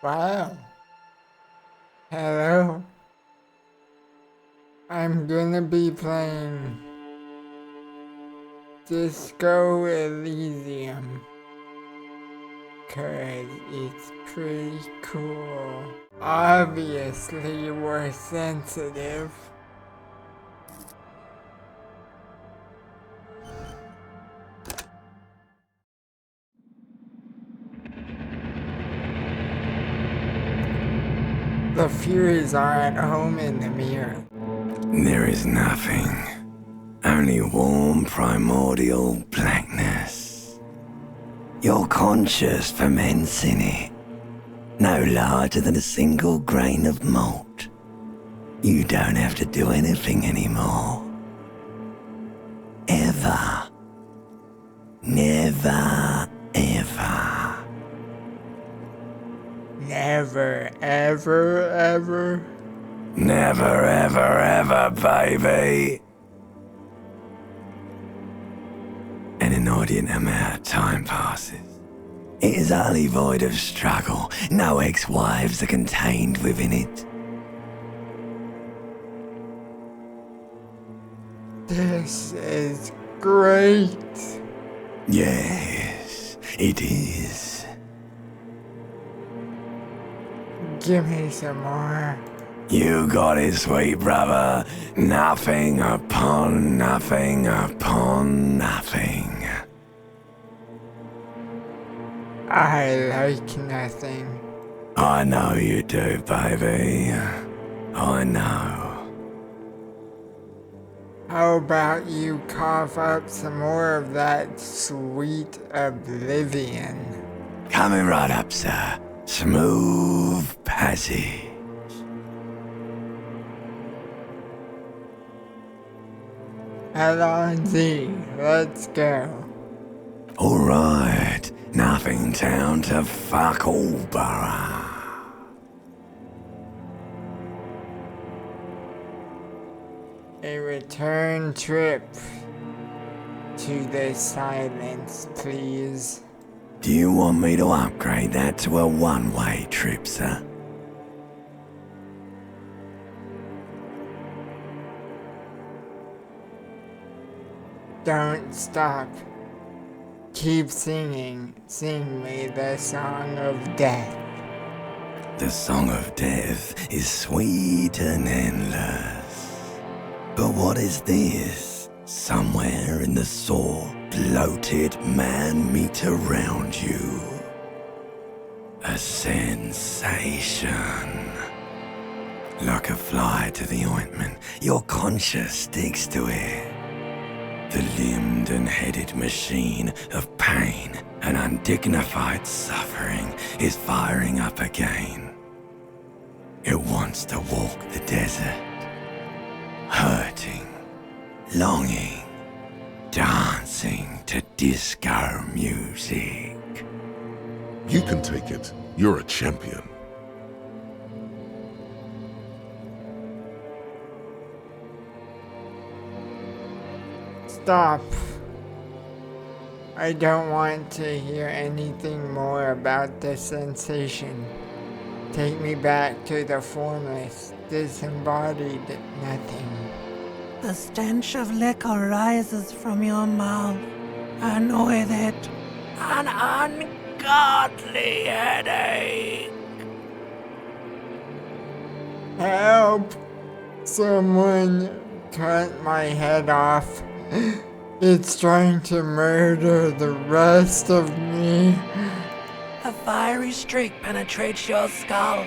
Wow. Hello. I'm gonna be playing Disco Elysium. Cause it's pretty cool. Obviously, we're sensitive. The Furies are at home in the mirror. There is nothing. Only warm primordial blackness. Your conscious ferments in it. No larger than a single grain of malt. You don't have to do anything anymore. Ever. Never, ever. Never, ever, ever. Never, ever, ever, baby. An inordinate amount of time passes. It is utterly void of struggle. No ex-wives are contained within it. This is great. Yes, it is. Give me some more. You got it, sweet brother. Nothing upon nothing upon nothing. I like nothing. I know you do, baby. I know. How about you cough up some more of that sweet oblivion? Coming right up, sir. Smooth passage. Alonzi, let's go. Alright, nothing down to fuck all, borough. A return trip to the silence, please. Do you want me to upgrade that to a one-way trip, sir? Don't stop. Keep singing. Sing me the song of death. The song of death is sweet and endless. But what is this? Somewhere in the sore, bloated man meet around you. A sensation. Like a fly to the ointment, your conscience sticks to it. The limbed and headed machine of pain and undignified suffering is firing up again. It wants to walk the desert, hurting, longing, dancing to disco music. You can take it. You're a champion. Stop. I don't want to hear anything more about the sensation. Take me back to the formless, disembodied nothing. The stench of liquor rises from your mouth, and with it, an ungodly headache. Help! Someone cut my head off. It's trying to murder the rest of me. A fiery streak penetrates your skull,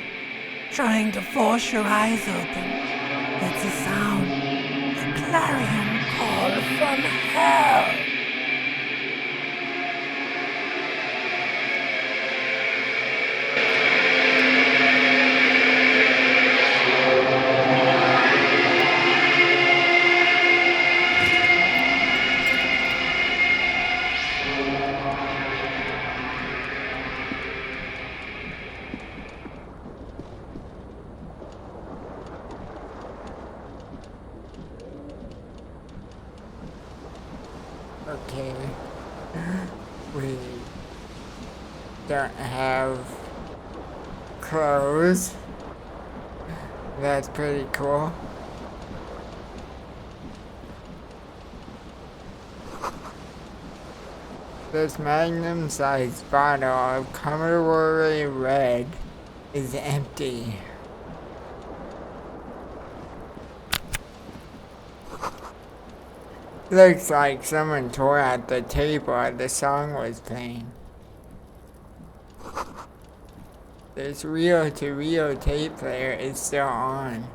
trying to force your eyes open. It's a sound, a clarion call from hell. Okay. We don't have clothes. That's pretty cool. This magnum-sized bottle of Commodore Red is empty. Looks like someone tore out the tape while the song was playing. This reel-to-reel tape player is still on,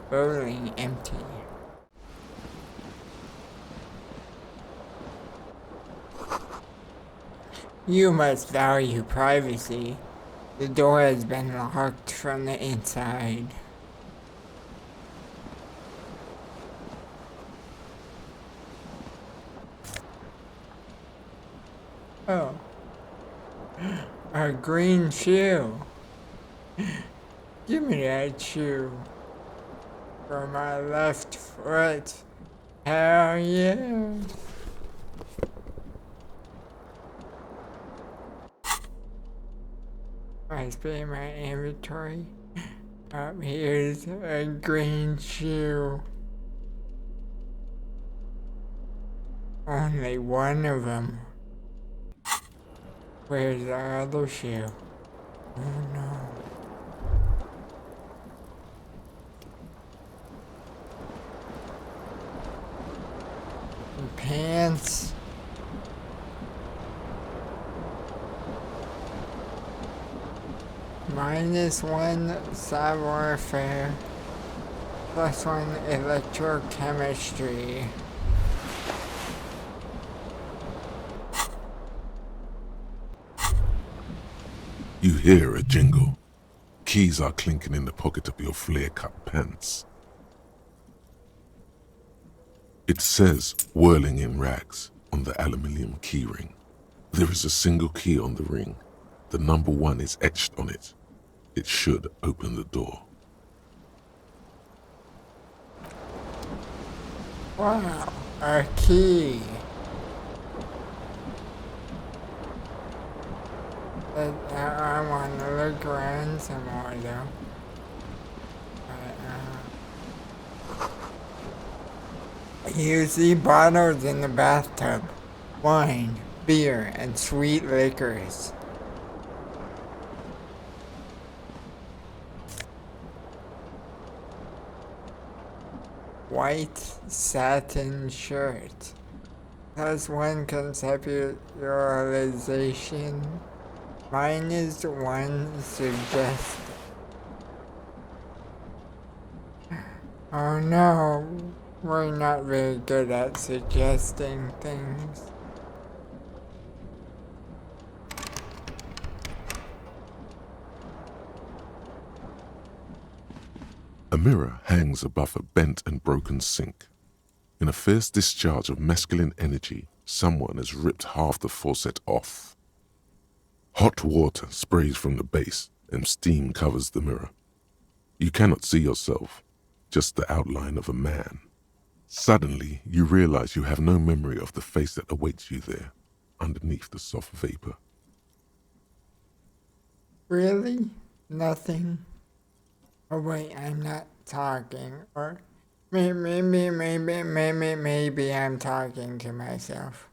rolling empty. You must value privacy. The door has been locked from the inside. Oh. A green shoe. Give me that shoe. For my left foot. Hell yeah. Must be in my inventory. Up here's a green shoe. Only one of them. Where's the other shoe? Oh no. And pants. -1 savoir faire. +1 electrochemistry. You hear a jingle. Keys are clinking in the pocket of your flare-cut pants. It says whirling in rags on the aluminium keyring. There is a single key on the ring. The number 1 is etched on it. It should open the door. Wow, a key. But I want to look around some more though. You see bottles in the bathtub. Wine, beer, and sweet liquors. White satin shirt. +1 conceptualization. -1 suggest. Oh no, we're not very good at suggesting things. A mirror hangs above a bent and broken sink. In a fierce discharge of masculine energy, someone has ripped half the faucet off. Hot water sprays from the base and steam covers the mirror. You cannot see yourself, just the outline of a man. Suddenly, you realize you have no memory of the face that awaits you there, underneath the soft vapor. Really? Nothing? Oh wait, I'm not talking. Or maybe I'm talking to myself.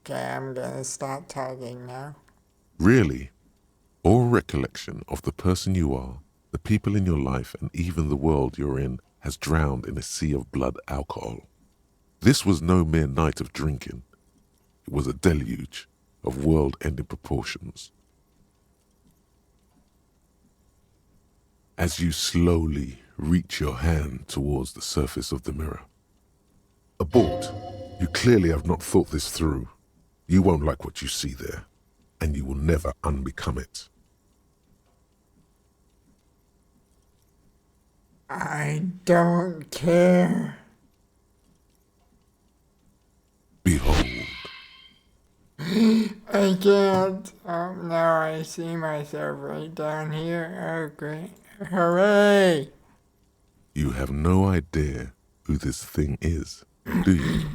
Okay, I'm gonna stop talking now. Really, all recollection of the person you are, the people in your life, and even the world you're in has drowned in a sea of blood alcohol. This was no mere night of drinking. It was a deluge of world-ending proportions. As you slowly reach your hand towards the surface of the mirror. Abort. You clearly have not thought this through. You won't like what you see there, and you will never unbecome it. I don't care. Behold. I can't. Oh, now I see myself right down here. Oh, great. Hooray! You have no idea who this thing is, do you?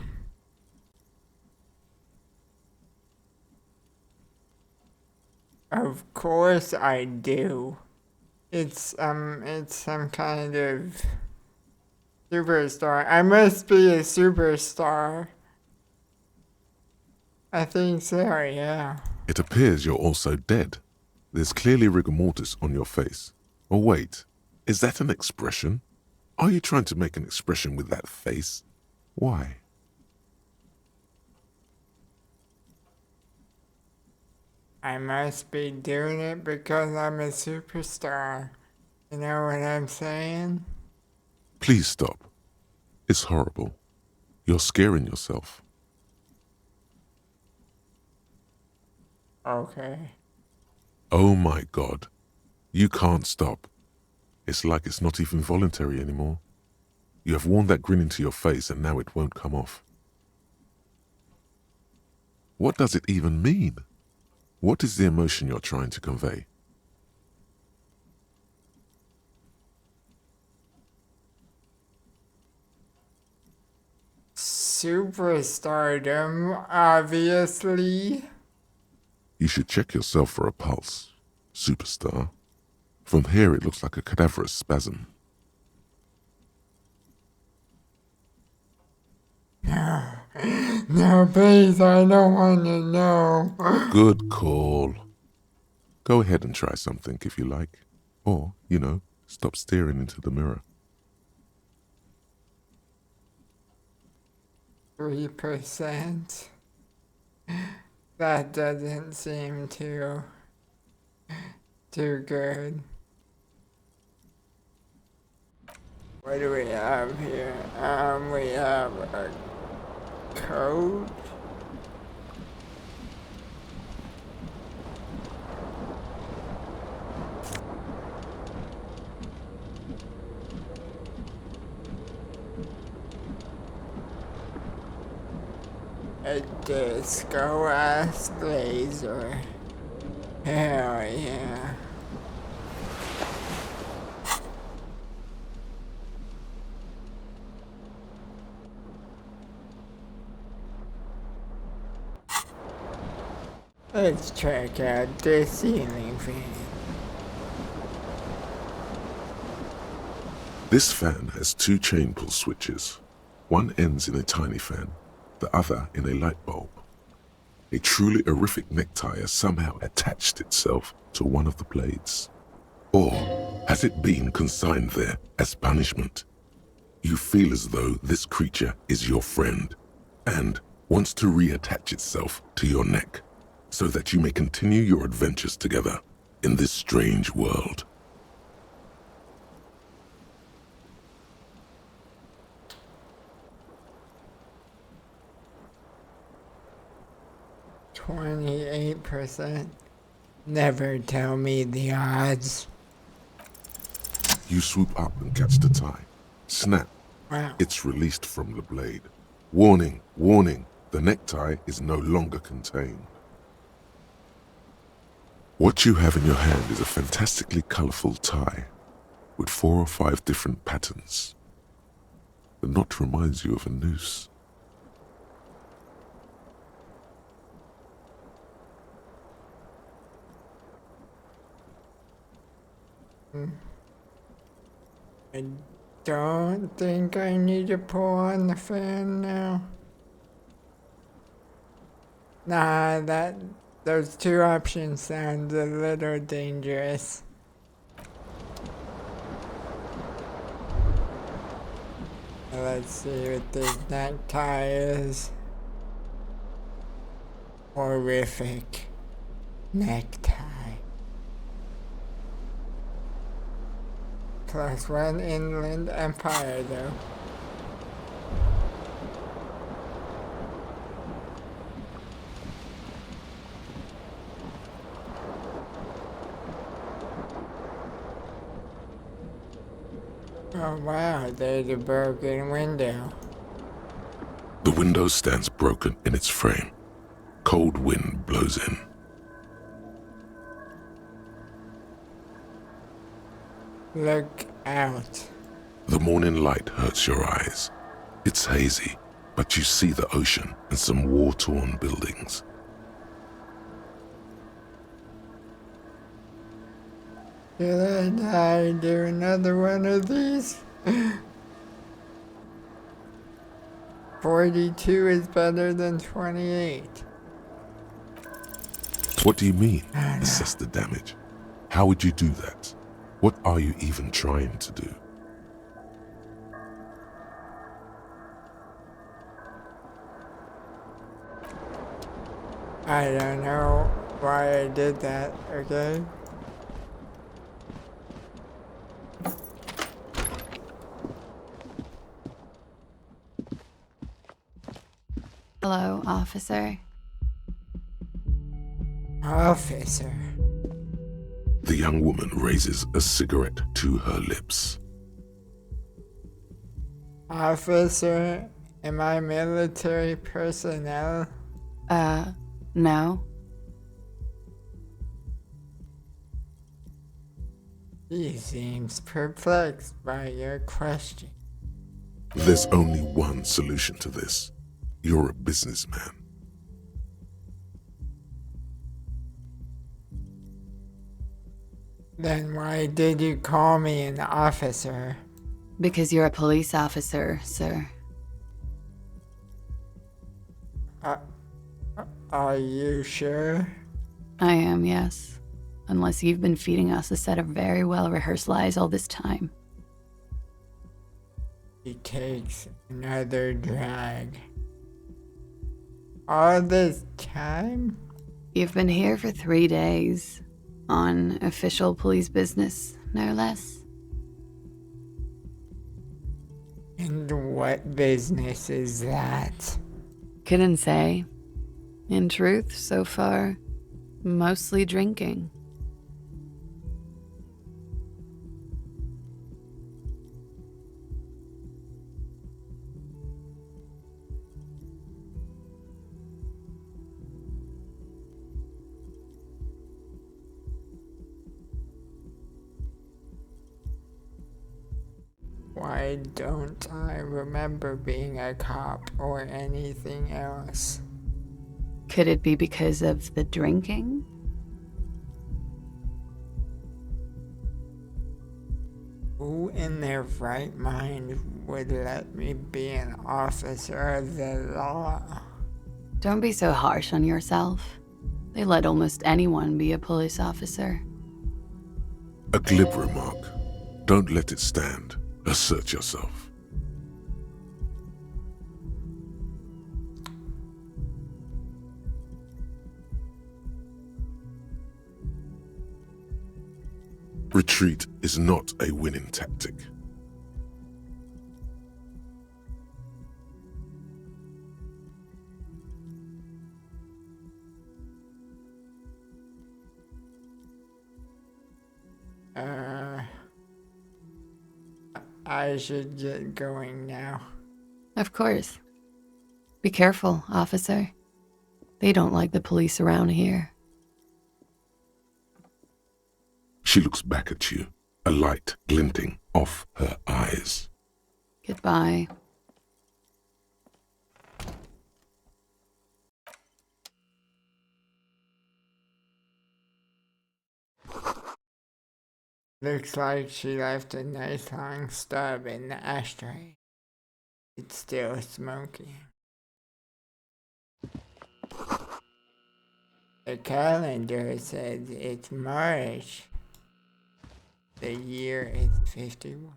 Of course I do. It's some kind of superstar. I must be a superstar. I think so, yeah. It appears you're also dead. There's clearly rigor mortis on your face. Oh wait, is that an expression? Are you trying to make an expression with that face? Why? I must be doing it because I'm a superstar. You know what I'm saying? Please stop. It's horrible. You're scaring yourself. Okay. Oh my God. You can't stop. It's like it's not even voluntary anymore. You have worn that grin into your face and now it won't come off. What does it even mean? What is the emotion you're trying to convey? Superstardom, obviously. You should check yourself for a pulse, superstar. From here it looks like a cadaverous spasm. No, please, I don't want to know. Good call. Go ahead and try something if you like. Or, stop staring into the mirror. 3%. That doesn't seem too good. What do we have here? We have a code. A disco ass blazer. Hell yeah. Let's check out the ceiling fan. This fan has two chain pull switches. One ends in a tiny fan, the other in a light bulb. A truly horrific necktie has somehow attached itself to one of the blades. Or has it been consigned there as punishment? You feel as though this creature is your friend and wants to reattach itself to your neck so that you may continue your adventures together in this strange world. %. Never tell me the odds. You swoop up and catch the tie. Snap. Wow. It's released from the blade. Warning, warning, the necktie is no longer contained. What you have in your hand is a fantastically colorful tie with 4 or 5 different patterns. The knot reminds you of a noose. I don't think I need to pull on the fan now. Nah, those two options sound a little dangerous. Let's see what this necktie is. Horrific necktie. +1 Inland Empire, though. Oh wow, there's a broken window. The window stands broken in its frame. Cold wind blows in. Look out. The morning light hurts your eyes. It's hazy, but you see the ocean and some war-torn buildings. Should I do another one of these? 42 is better than 28. What do you mean, assess the damage? How would you do that? What are you even trying to do? I don't know why I did that, okay? Hello, officer. Officer. The young woman raises a cigarette to her lips. Officer, am I military personnel? No. He seems perplexed by your question. There's only one solution to this. You're a businessman. Then why did you call me an officer? Because you're a police officer, sir. Are you sure? I am, yes. Unless you've been feeding us a set of very well-rehearsed lies all this time. He takes another drag. All this time? You've been here for 3 days. On official police business, no less. And what business is that? Couldn't say. In truth, so far, mostly drinking. Why don't I remember being a cop or anything else? Could it be because of the drinking? Who in their right mind would let me be an officer of the law? Don't be so harsh on yourself. They let almost anyone be a police officer. A glib remark. Don't let it stand. Assert yourself. Retreat is not a winning tactic. I should get going now. Of course. Be careful, officer. They don't like the police around here. She looks back at you, a light glinting off her eyes. Goodbye. Looks like she left a nice long stub in the ashtray. It's still smoking. The calendar says it's March. The year is 51.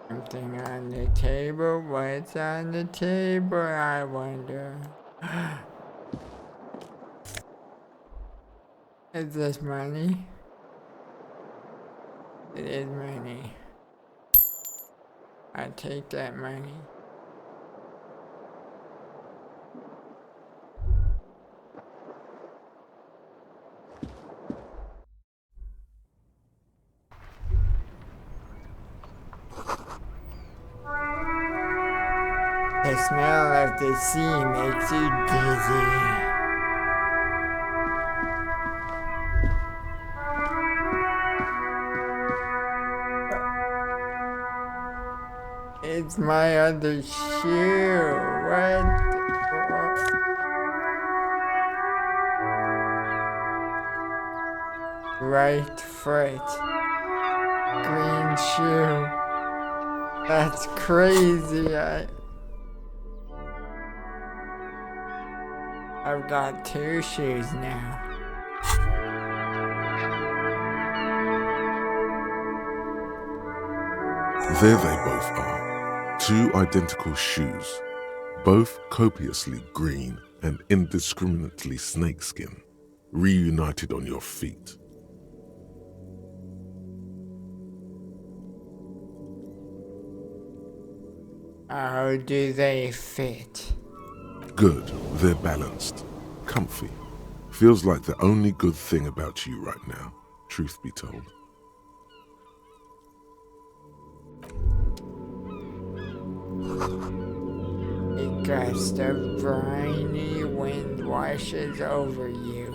Something on the table? What's on the table, I wonder? Is this money? It is money. I take that money. The smell of the sea makes you dizzy. It's my other shoe. What? Right foot. Green shoe. That's crazy. I've got two shoes now. There they both are, two identical shoes, both copiously green and indiscriminately snakeskin, reunited on your feet. How do they fit? Good, they're balanced, comfy. Feels like the only good thing about you right now, truth be told. A gust of briny wind washes over you.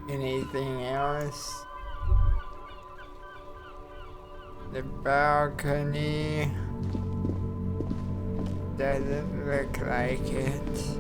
Anything else? The balcony doesn't look like it.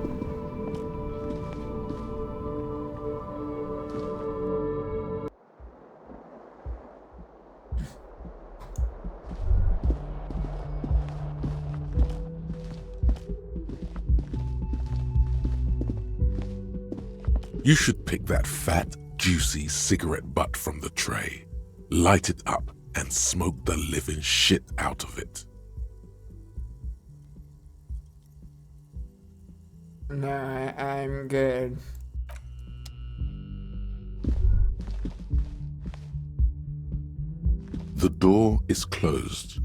You should pick that fat, juicy cigarette butt from the tray, light it up, and smoke the living shit out of it. No, I'm good. The door is closed.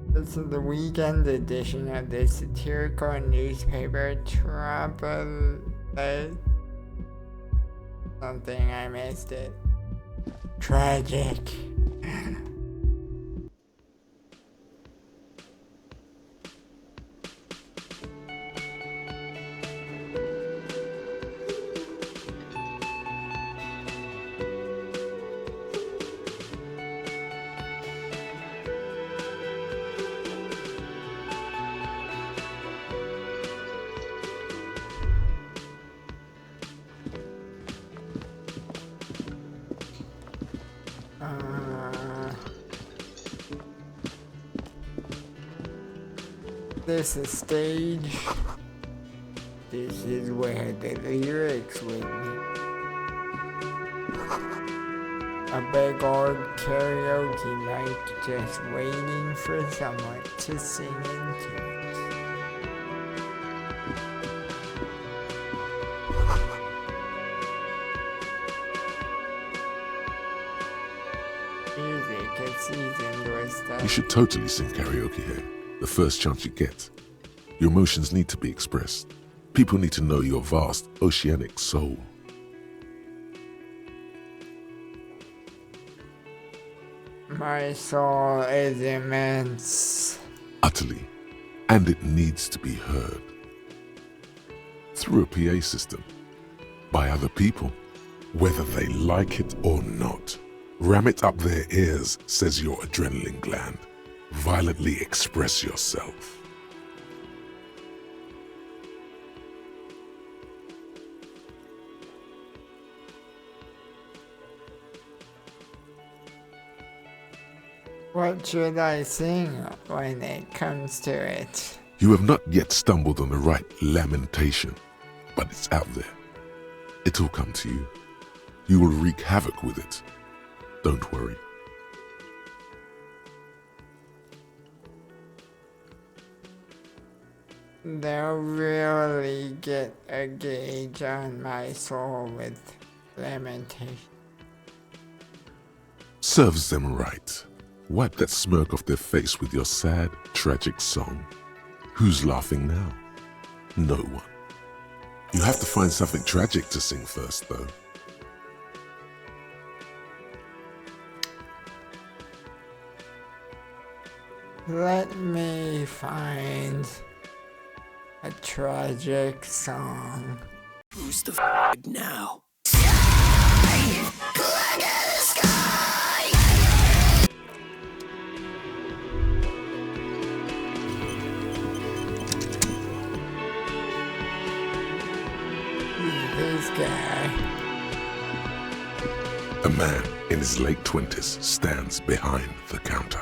This is the weekend edition of the satirical newspaper Trouble. Something, I missed it. Tragic. This is stage. This is where the lyrics would be. A big old karaoke mic just waiting for someone to sing into it. Music is seasoned with stuff. You should totally sing karaoke here, the first chance you get. Your emotions need to be expressed. People need to know your vast, oceanic soul. My soul is immense. Utterly. And it needs to be heard. Through a PA system. By other people. Whether they like it or not. Ram it up their ears, says your adrenaline gland. Violently express yourself. What should I sing when it comes to it? You have not yet stumbled on the right lamentation, but it's out there. It'll come to you. You will wreak havoc with it. Don't worry. They'll really get a gauge on my soul with lamentation. Serves them right. Wipe that smirk off their face with your sad, tragic song. Who's laughing now? No one. You have to find something tragic to sing first, though. Let me find a tragic song. Who's the now? This guy. A man in his late 20s stands behind the counter,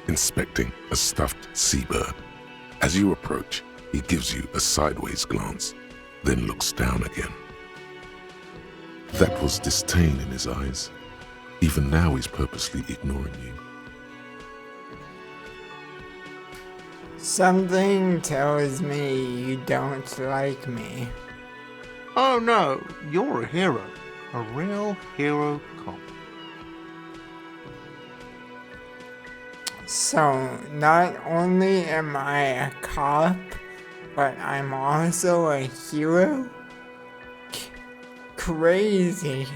inspecting a stuffed seabird. As you approach, he gives you a sideways glance, then looks down again. That was disdain in his eyes. Even now he's purposely ignoring you. Something tells me you don't like me. Oh no, you're a hero. A real hero cop. So, not only am I a cop, but I'm also a hero? Crazy.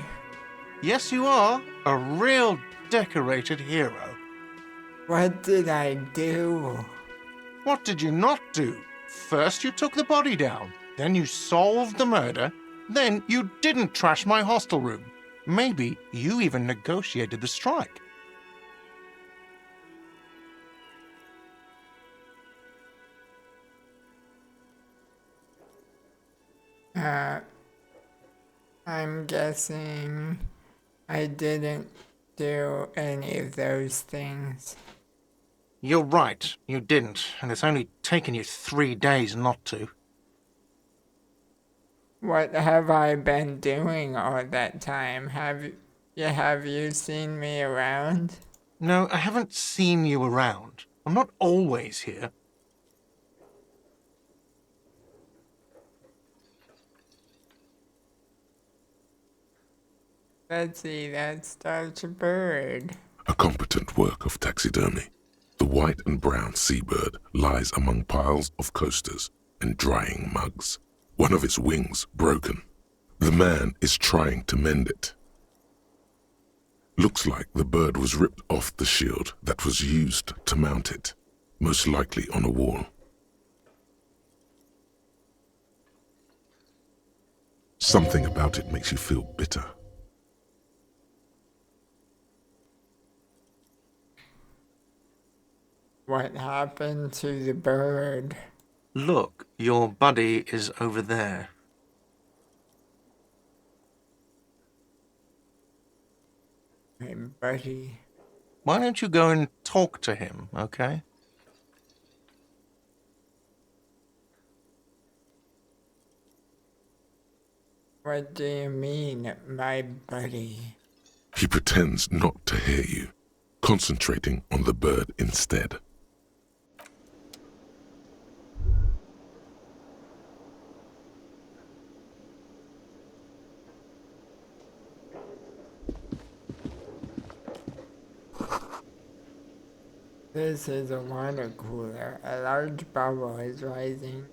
Yes, you are. A real decorated hero. What did I do? What did you not do? First you took the body down, then you solved the murder, then you didn't trash my hostel room. Maybe you even negotiated the strike. I'm guessing I didn't do any of those things. You're right, you didn't, and it's only taken you 3 days not to. What have I been doing all that time? Have you seen me around? No, I haven't seen you around. I'm not always here. Betsy, that's Dr. Bird. A competent work of taxidermy. The white and brown seabird lies among piles of coasters and drying mugs. One of its wings broken. The man is trying to mend it. Looks like the bird was ripped off the shield that was used to mount it, most likely on a wall. Something about it makes you feel bitter. What happened to the bird? Look, your buddy is over there. My buddy. Why don't you go and talk to him, okay? What do you mean, my buddy? He pretends not to hear you, concentrating on the bird instead. This is a water cooler. A large bubble is rising.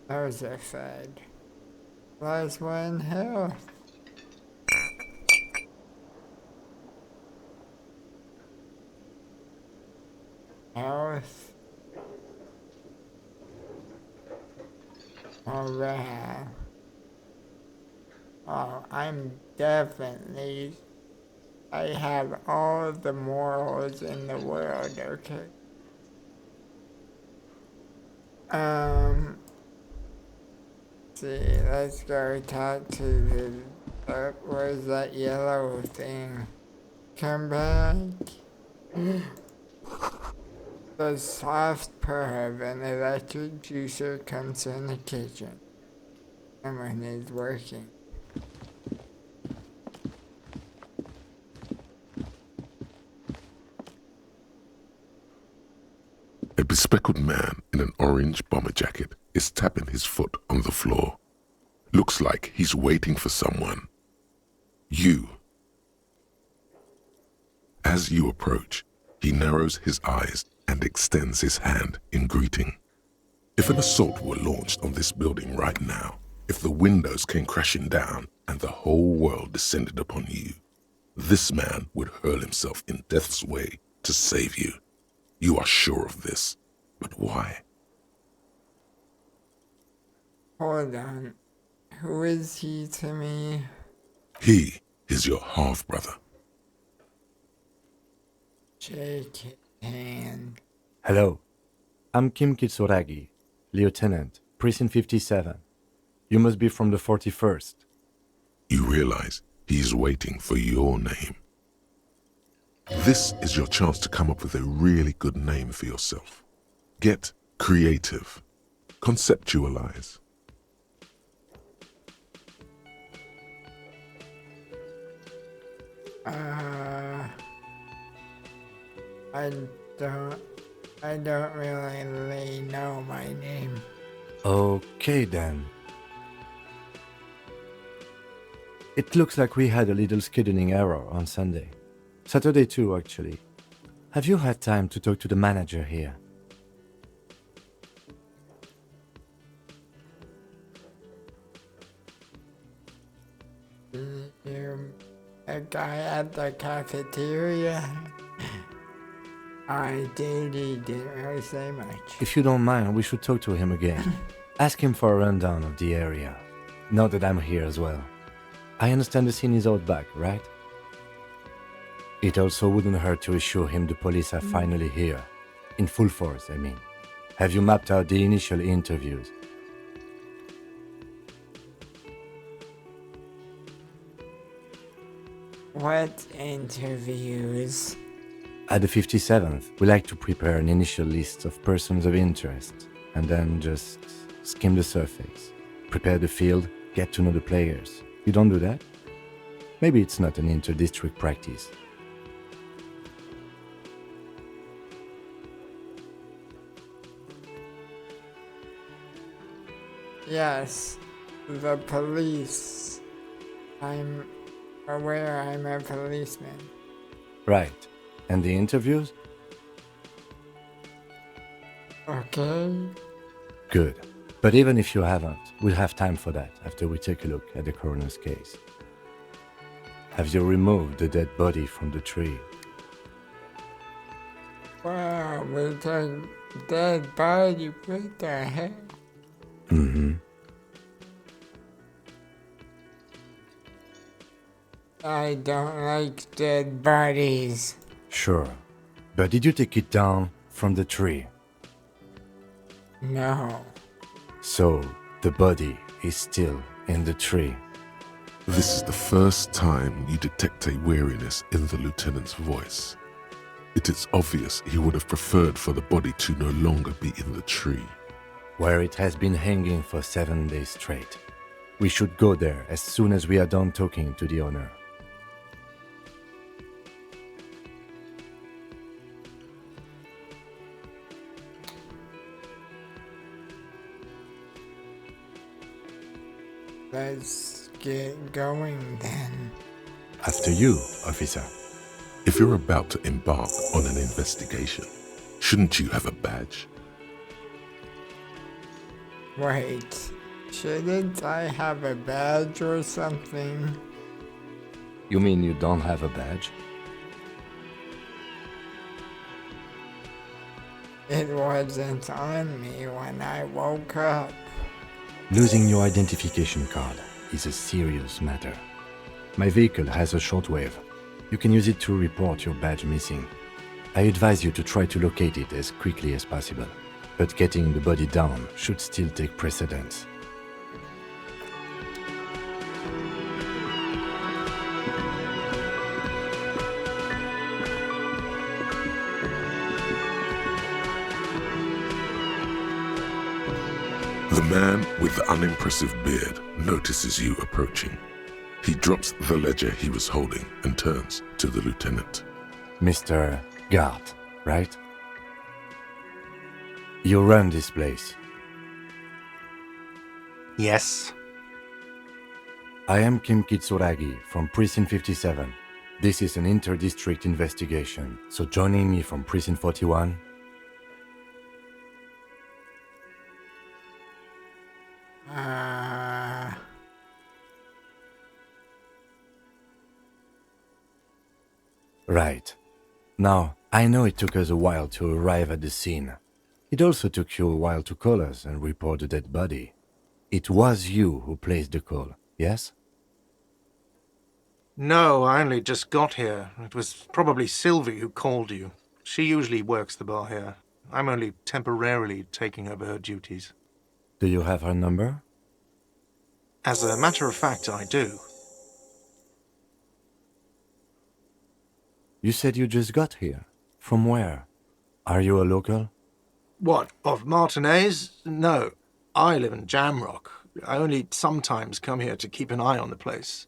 Those are fed. Plus 1 health. Health. Alright. Oh, I have all the morals in the world, okay? See, let's go talk to where's that yellow thing? Come back. The soft purr of an electric juicer comes from the kitchen. Someone is working. A bespectacled man in an orange bomber jacket is tapping his foot on the floor. Looks like he's waiting for someone. You. As you approach, he narrows his eyes and extends his hand in greeting. If an assault were launched on this building right now, if the windows came crashing down and the whole world descended upon you, this man would hurl himself in death's way to save you. You are sure of this, but why? Hold on. Who is he to me? He is your half-brother. Shake his hand. Hello, I'm Kim Kitsuragi, Lieutenant, Precinct 57. You must be from the 41st. You realize he's waiting for your name. This is your chance to come up with a really good name for yourself. Get creative. Conceptualize. I don't really know my name. Okay then. It looks like we had a little scheduling error on Sunday. Saturday too, actually. Have you had time to talk to the manager here? You're a guy at the cafeteria? I did, he didn't really say much. If you don't mind, we should talk to him again. Ask him for a rundown of the area. Now that I'm here as well. I understand the scene is out back, right? It also wouldn't hurt to assure him the police are finally here. In full force, I mean. Have you mapped out the initial interviews? What interviews? At the 57th, we like to prepare an initial list of persons of interest, and then just skim the surface. Prepare the field, get to know the players. You don't do that? Maybe it's not an inter-district practice. Yes, the police. I'm aware I'm a policeman. Right. And the interviews? Okay. Good. But even if you haven't, we'll have time for that after we take a look at the coroner's case. Have you removed the dead body from the tree? Wow, with a dead body, what the heck? Mm-hmm. I don't like dead bodies. Sure. But did you take it down from the tree? No. So, the body is still in the tree. This is the first time you detect a weariness in the lieutenant's voice. It is obvious he would have preferred for the body to no longer be in the tree. Where it has been hanging for 7 days straight. We should go there as soon as we are done talking to the owner. Let's get going then. After you, officer. If you're about to embark on an investigation, shouldn't you have a badge? Wait, shouldn't I have a badge or something? You mean you don't have a badge? It wasn't on me when I woke up. Losing your identification card is a serious matter. My vehicle has a shortwave. You can use it to report your badge missing. I advise you to try to locate it as quickly as possible, but getting the body down should still take precedence. The man with the unimpressive beard notices you approaching. He drops the ledger he was holding and turns to the lieutenant. Mr. Gart, right? You run this place. Yes. I am Kim Kitsuragi from Precinct 57. This is an inter-district investigation, so joining me from Precinct 41... Right. Now, I know it took us a while to arrive at the scene. It also took you a while to call us and report the dead body. It was you who placed the call, yes? No, I only just got here. It was probably Sylvie who called you. She usually works the bar here. I'm only temporarily taking over her duties. Do you have her number? As a matter of fact, I do. You said you just got here. From where? Are you a local? What, of Martinez? No. I live in Jamrock. I only sometimes come here to keep an eye on the place.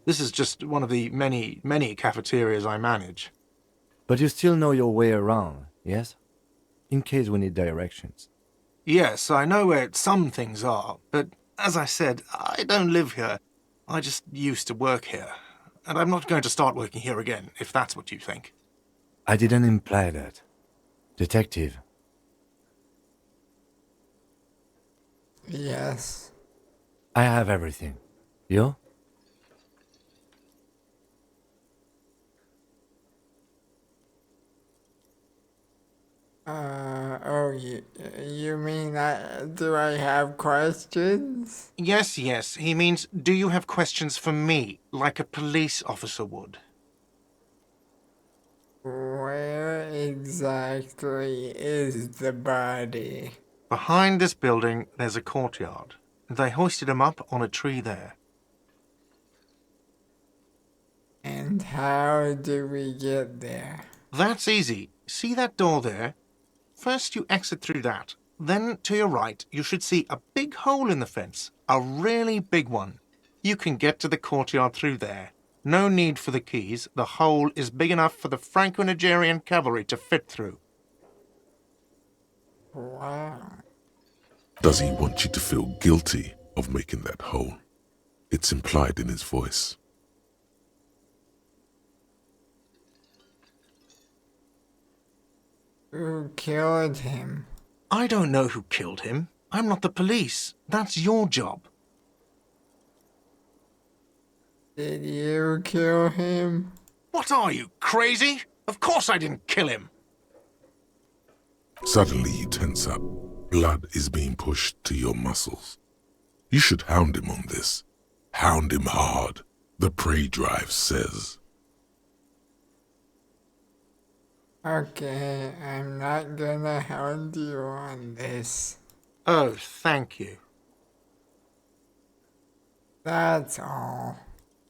This is just one of the many, many cafeterias I manage. But you still know your way around, yes? In case we need directions. Yes, I know where some things are, but as I said, I don't live here. I just used to work here. And I'm not going to start working here again, if that's what you think. I didn't imply that. Detective, Yes. I have everything. You? You mean do I have questions? Yes, yes. He means, do you have questions for me, like a police officer would? Where exactly is the body? Behind this building, there's a courtyard. They hoisted him up on a tree there. And how do we get there? That's easy. See that door there? First you exit through that. Then, to your right, you should see a big hole in the fence. A really big one. You can get to the courtyard through there. No need for the keys. The hole is big enough for the Franco-Nigerian cavalry to fit through. Wow. Does he want you to feel guilty of making that hole? It's implied in his voice. Who killed him? I don't know who killed him. I'm not the police. That's your job. Did you kill him? What are you, crazy? Of course I didn't kill him. Suddenly you tense up. Blood is being pushed to your muscles. You should hound him on this. Hound him hard, the prey drive says. Okay, I'm not gonna hound you on this. Oh, thank you. That's all.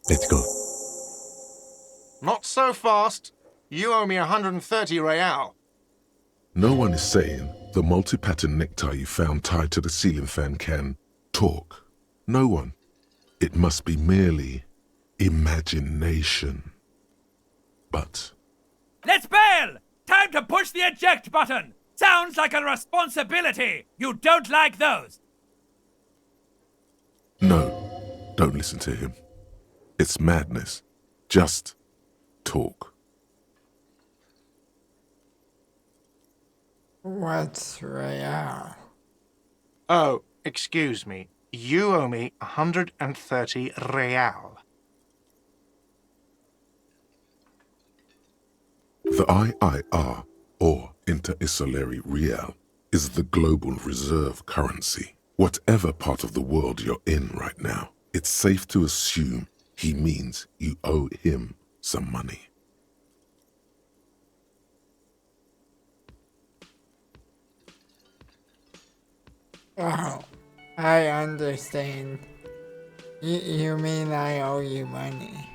Let's go. Not so fast. You owe me 130 real. No one is saying the multi-pattern necktie you found tied to the ceiling fan can talk. No one. It must be merely imagination. But Let's bail! Time to push the eject button! Sounds like a responsibility! You don't like those! no, don't listen to him. It's madness. Just talk. What's real? Oh, excuse me. You owe me 130 real. The IIR, or Inter-Isolary Real, is the global reserve currency. Whatever part of the world you're in right now, it's safe to assume he means you owe him some money. Oh, I understand. You mean I owe you money?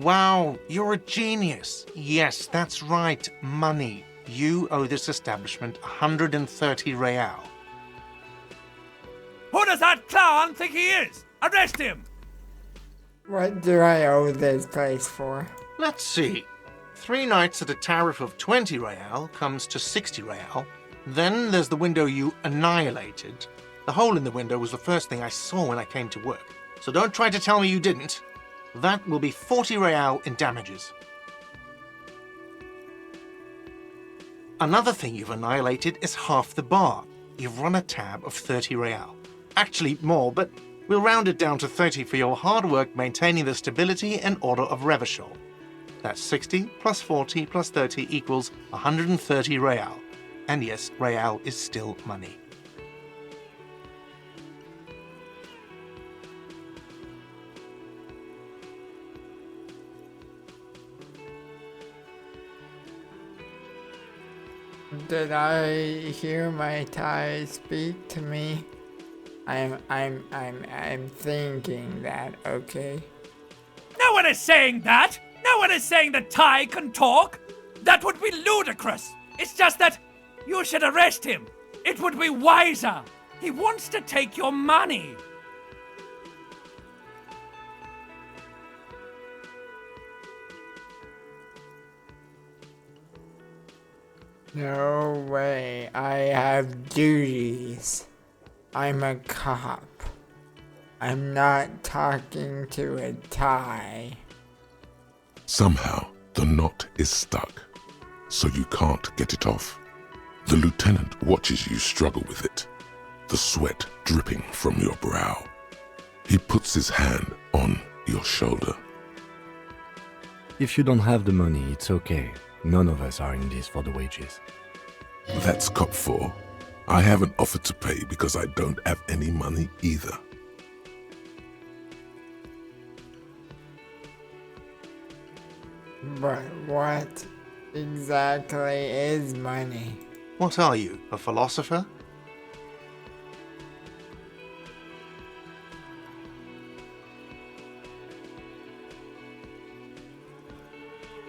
Wow, you're a genius. Yes, that's right, money. You owe this establishment 130 real. Who does that clown think he is? Arrest him! What do I owe this place for? Let's see. 3 nights at a tariff of 20 real comes to 60 real. Then there's the window you annihilated. The hole in the window was the first thing I saw when I came to work. So don't try to tell me you didn't. That will be 40 real in damages. Another thing you've annihilated is half the bar. You've run a tab of 30 real. Actually more, but we'll round it down to 30 for your hard work maintaining the stability and order of Revachol. That's 60 plus 40 plus 30 equals 130 real. And yes, real is still money. Did I hear my Thai speak to me? I'm thinking that, okay? No one is saying that! No one is saying that Ty can talk! That would be ludicrous! It's just that you should arrest him! It would be wiser! He wants to take your money! No way, I have duties. I'm a cop. I'm not talking to a Thai. Somehow, the knot is stuck, so you can't get it off. The lieutenant watches you struggle with it, the sweat dripping from your brow. He puts his hand on your shoulder. If you don't have the money, it's okay. None of us are in this for the wages. That's cop 4. I haven't offered to pay because I don't have any money either. But what exactly is money? What are you, a philosopher?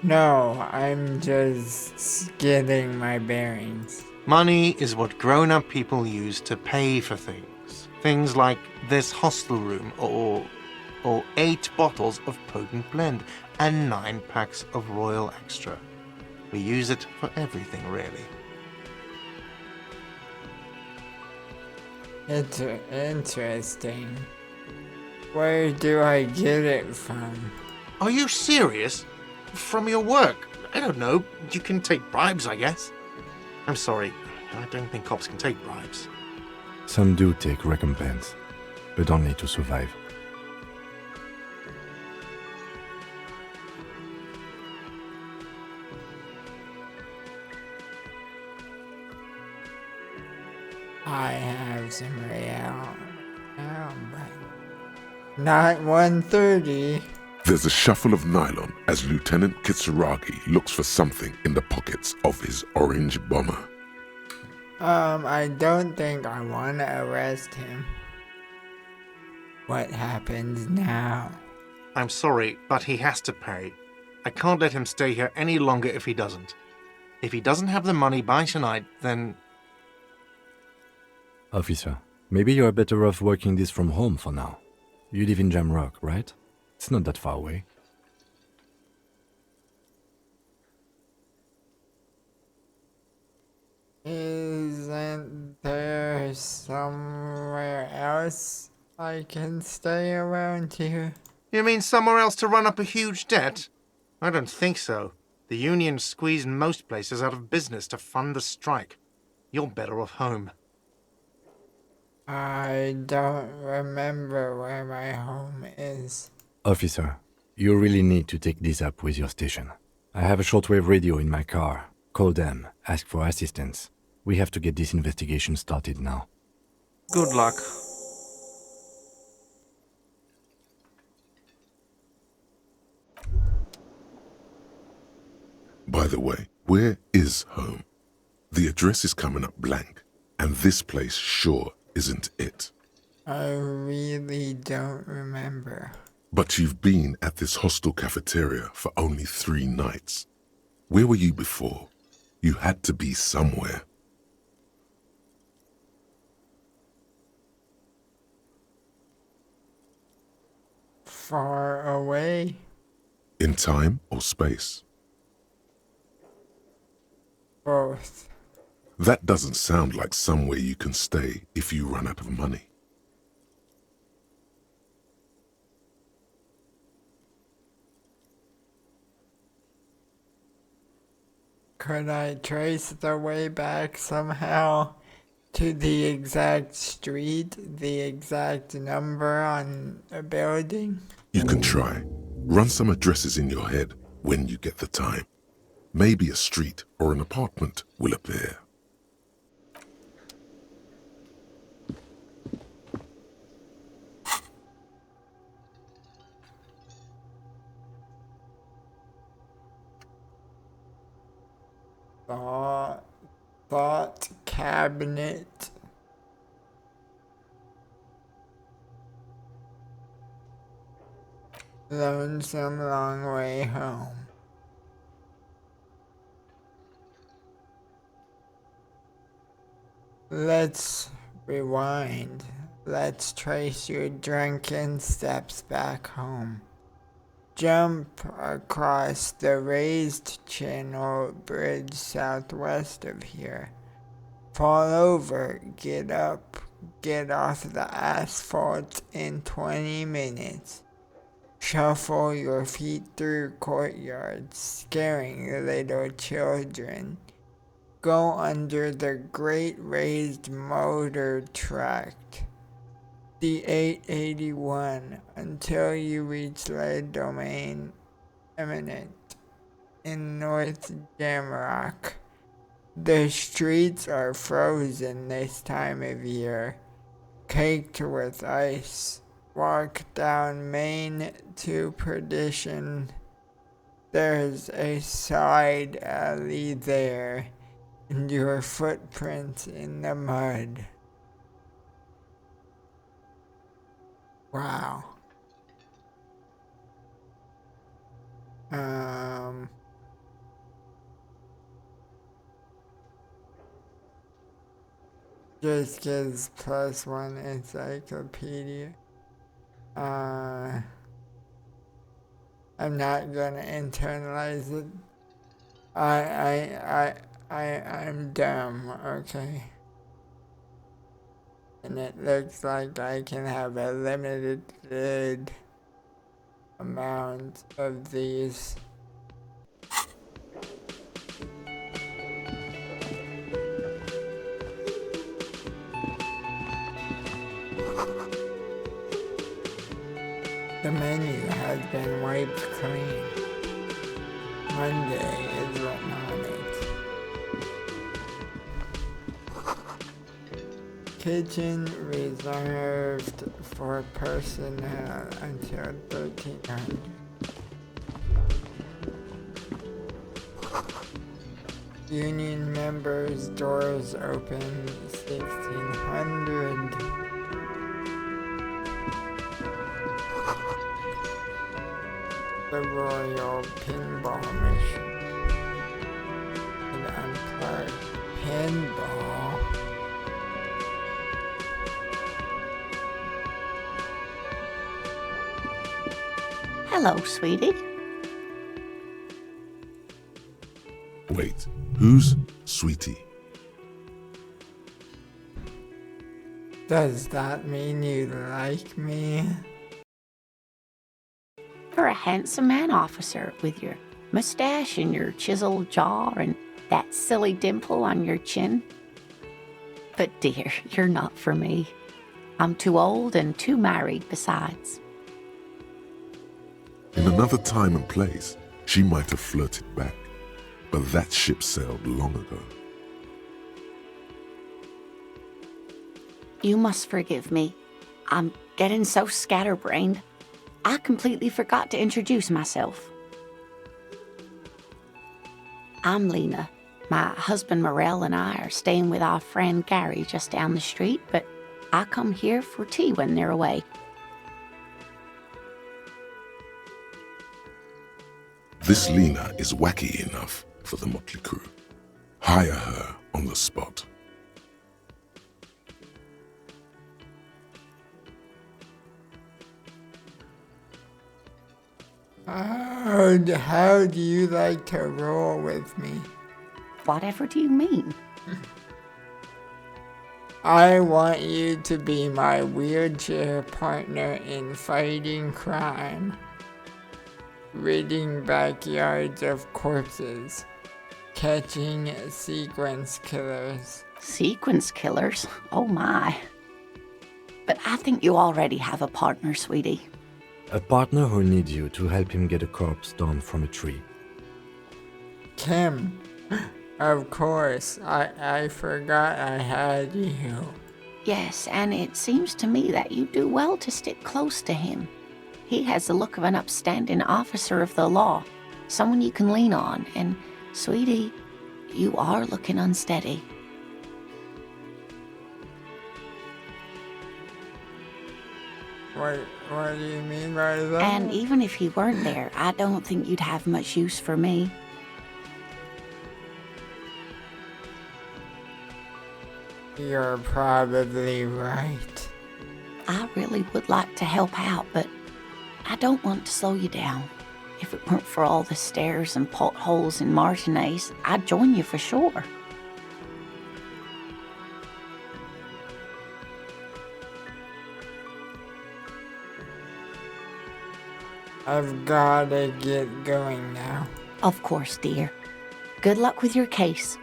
No, I'm just getting my bearings. Money is what grown-up people use to pay for things. Things like this hostel room or 8 bottles of potent blend and 9 packs of Royal Extra. We use it for everything, really. It's interesting. Where do I get it from? Are you serious? From your work? I don't know. You can take bribes, I guess. I'm sorry. I don't think cops can take bribes. Some do take recompense, but only to survive. I have some real, but not 130. There's a shuffle of nylon as Lieutenant Kitsuragi looks for something in the pockets of his orange bomber. I don't think I want to arrest him. What happens now? I'm sorry, but he has to pay. I can't let him stay here any longer if he doesn't. If he doesn't have the money by tonight, then... Officer, maybe you're better off working this from home for now. You live in Jamrock, right? It's not that far away. Isn't there somewhere else I can stay around here? You mean somewhere else to run up a huge debt? I don't think so. The union squeezed most places out of business to fund the strike. You're better off home. I don't remember where my home is. Officer, you really need to take this up with your station. I have a shortwave radio in my car. Call them, ask for assistance. We have to get this investigation started now. Good luck. By the way, where is home? The address is coming up blank, and this place sure isn't it. I really don't remember. But you've been at this hostel cafeteria for only 3 nights. Where were you before? You had to be somewhere. Far away? In time or space? Both. That doesn't sound like somewhere you can stay if you run out of money. Could I trace the way back somehow to the exact street, the exact number on a building? You can try. Run some addresses in your head. when you get the time. Maybe a street or an apartment will appear. Thought cabinet. Lonesome long way home. Let's rewind. Let's trace your drunken steps back home. Jump across the raised channel bridge southwest of here. Fall over, get up, get off the asphalt in 20 minutes. Shuffle your feet through courtyards, scaring little children. Go under the great raised motor tract, the 881, until you reach Le Domaine Eminent in North Jamrock. The streets are frozen this time of year, caked with ice. Walk down Main to Perdition. There's a side alley there, and your footprints in the mud. Wow. Just gives +1 encyclopedia. I'm not gonna internalize it. I'm dumb, okay? And it looks like I can have a limited amount of these. The menu has been wiped clean. Monday is written on it. Kitchen reserved for personnel until 1300. Union members' doors open 1600. The Royal Pinball Mission. An unplugged pinball. Hello, sweetie. Wait, who's Sweetie? Does that mean you like me? You're a handsome man, officer, with your mustache and your chiseled jaw and that silly dimple on your chin. But dear, you're not for me. I'm too old and too married besides. In another time and place, she might have flirted back, but that ship sailed long ago. You must forgive me. I'm getting so scatterbrained. I completely forgot to introduce myself. I'm Lena. My husband Morel and I are staying with our friend Gary just down the street, but I come here for tea when they're away. This Lena is wacky enough for the motley crew. Hire her on the spot. How do you like to roll with me? Whatever do you mean? I want you to be my wheelchair partner in fighting crime, ridding backyards of corpses, catching sequence killers. Sequence killers? Oh my. But I think you already have a partner, sweetie. A partner who needs you to help him get a corpse down from a tree. Kim, of course, I forgot I had you. Yes, and it seems to me that you do well to stick close to him. He has the look of an upstanding officer of the law, someone you can lean on, and, sweetie, you are looking unsteady. What do you mean by that? And even if he weren't there, I don't think you'd have much use for me. You're probably right. I really would like to help out, but I don't want to slow you down. If it weren't for all the stairs and potholes and martinets, I'd join you for sure. I've gotta get going now. Of course, dear. Good luck with your case.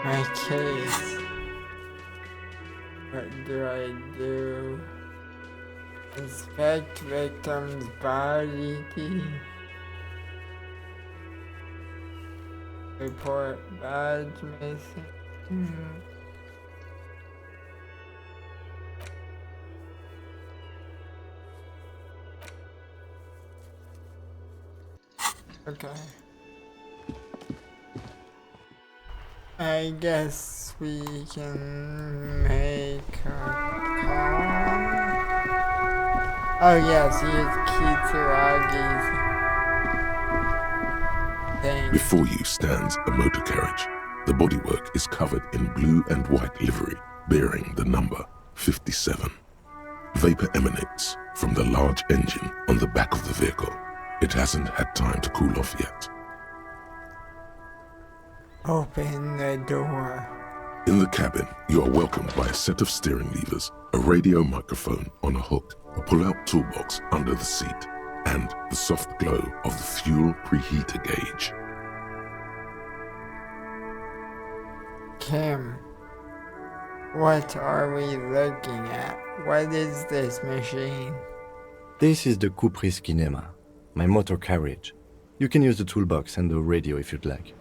My case. What do I do? Inspect victim's body. Report badge missing. Okay. I guess we can make a call. Oh yes, use Kitsuragi's thing. Before you stands a motor carriage. The bodywork is covered in blue and white livery, bearing the number 57. Vapor emanates from the large engine on the back of the vehicle. It hasn't had time to cool off yet. Open the door. In the cabin, you are welcomed by a set of steering levers, a radio microphone on a hook, a pull-out toolbox under the seat, and the soft glow of the fuel preheater gauge. Kim, what are we looking at? What is this machine? This is the Kupris Kinema, my motor carriage. You can use the toolbox and the radio if you'd like.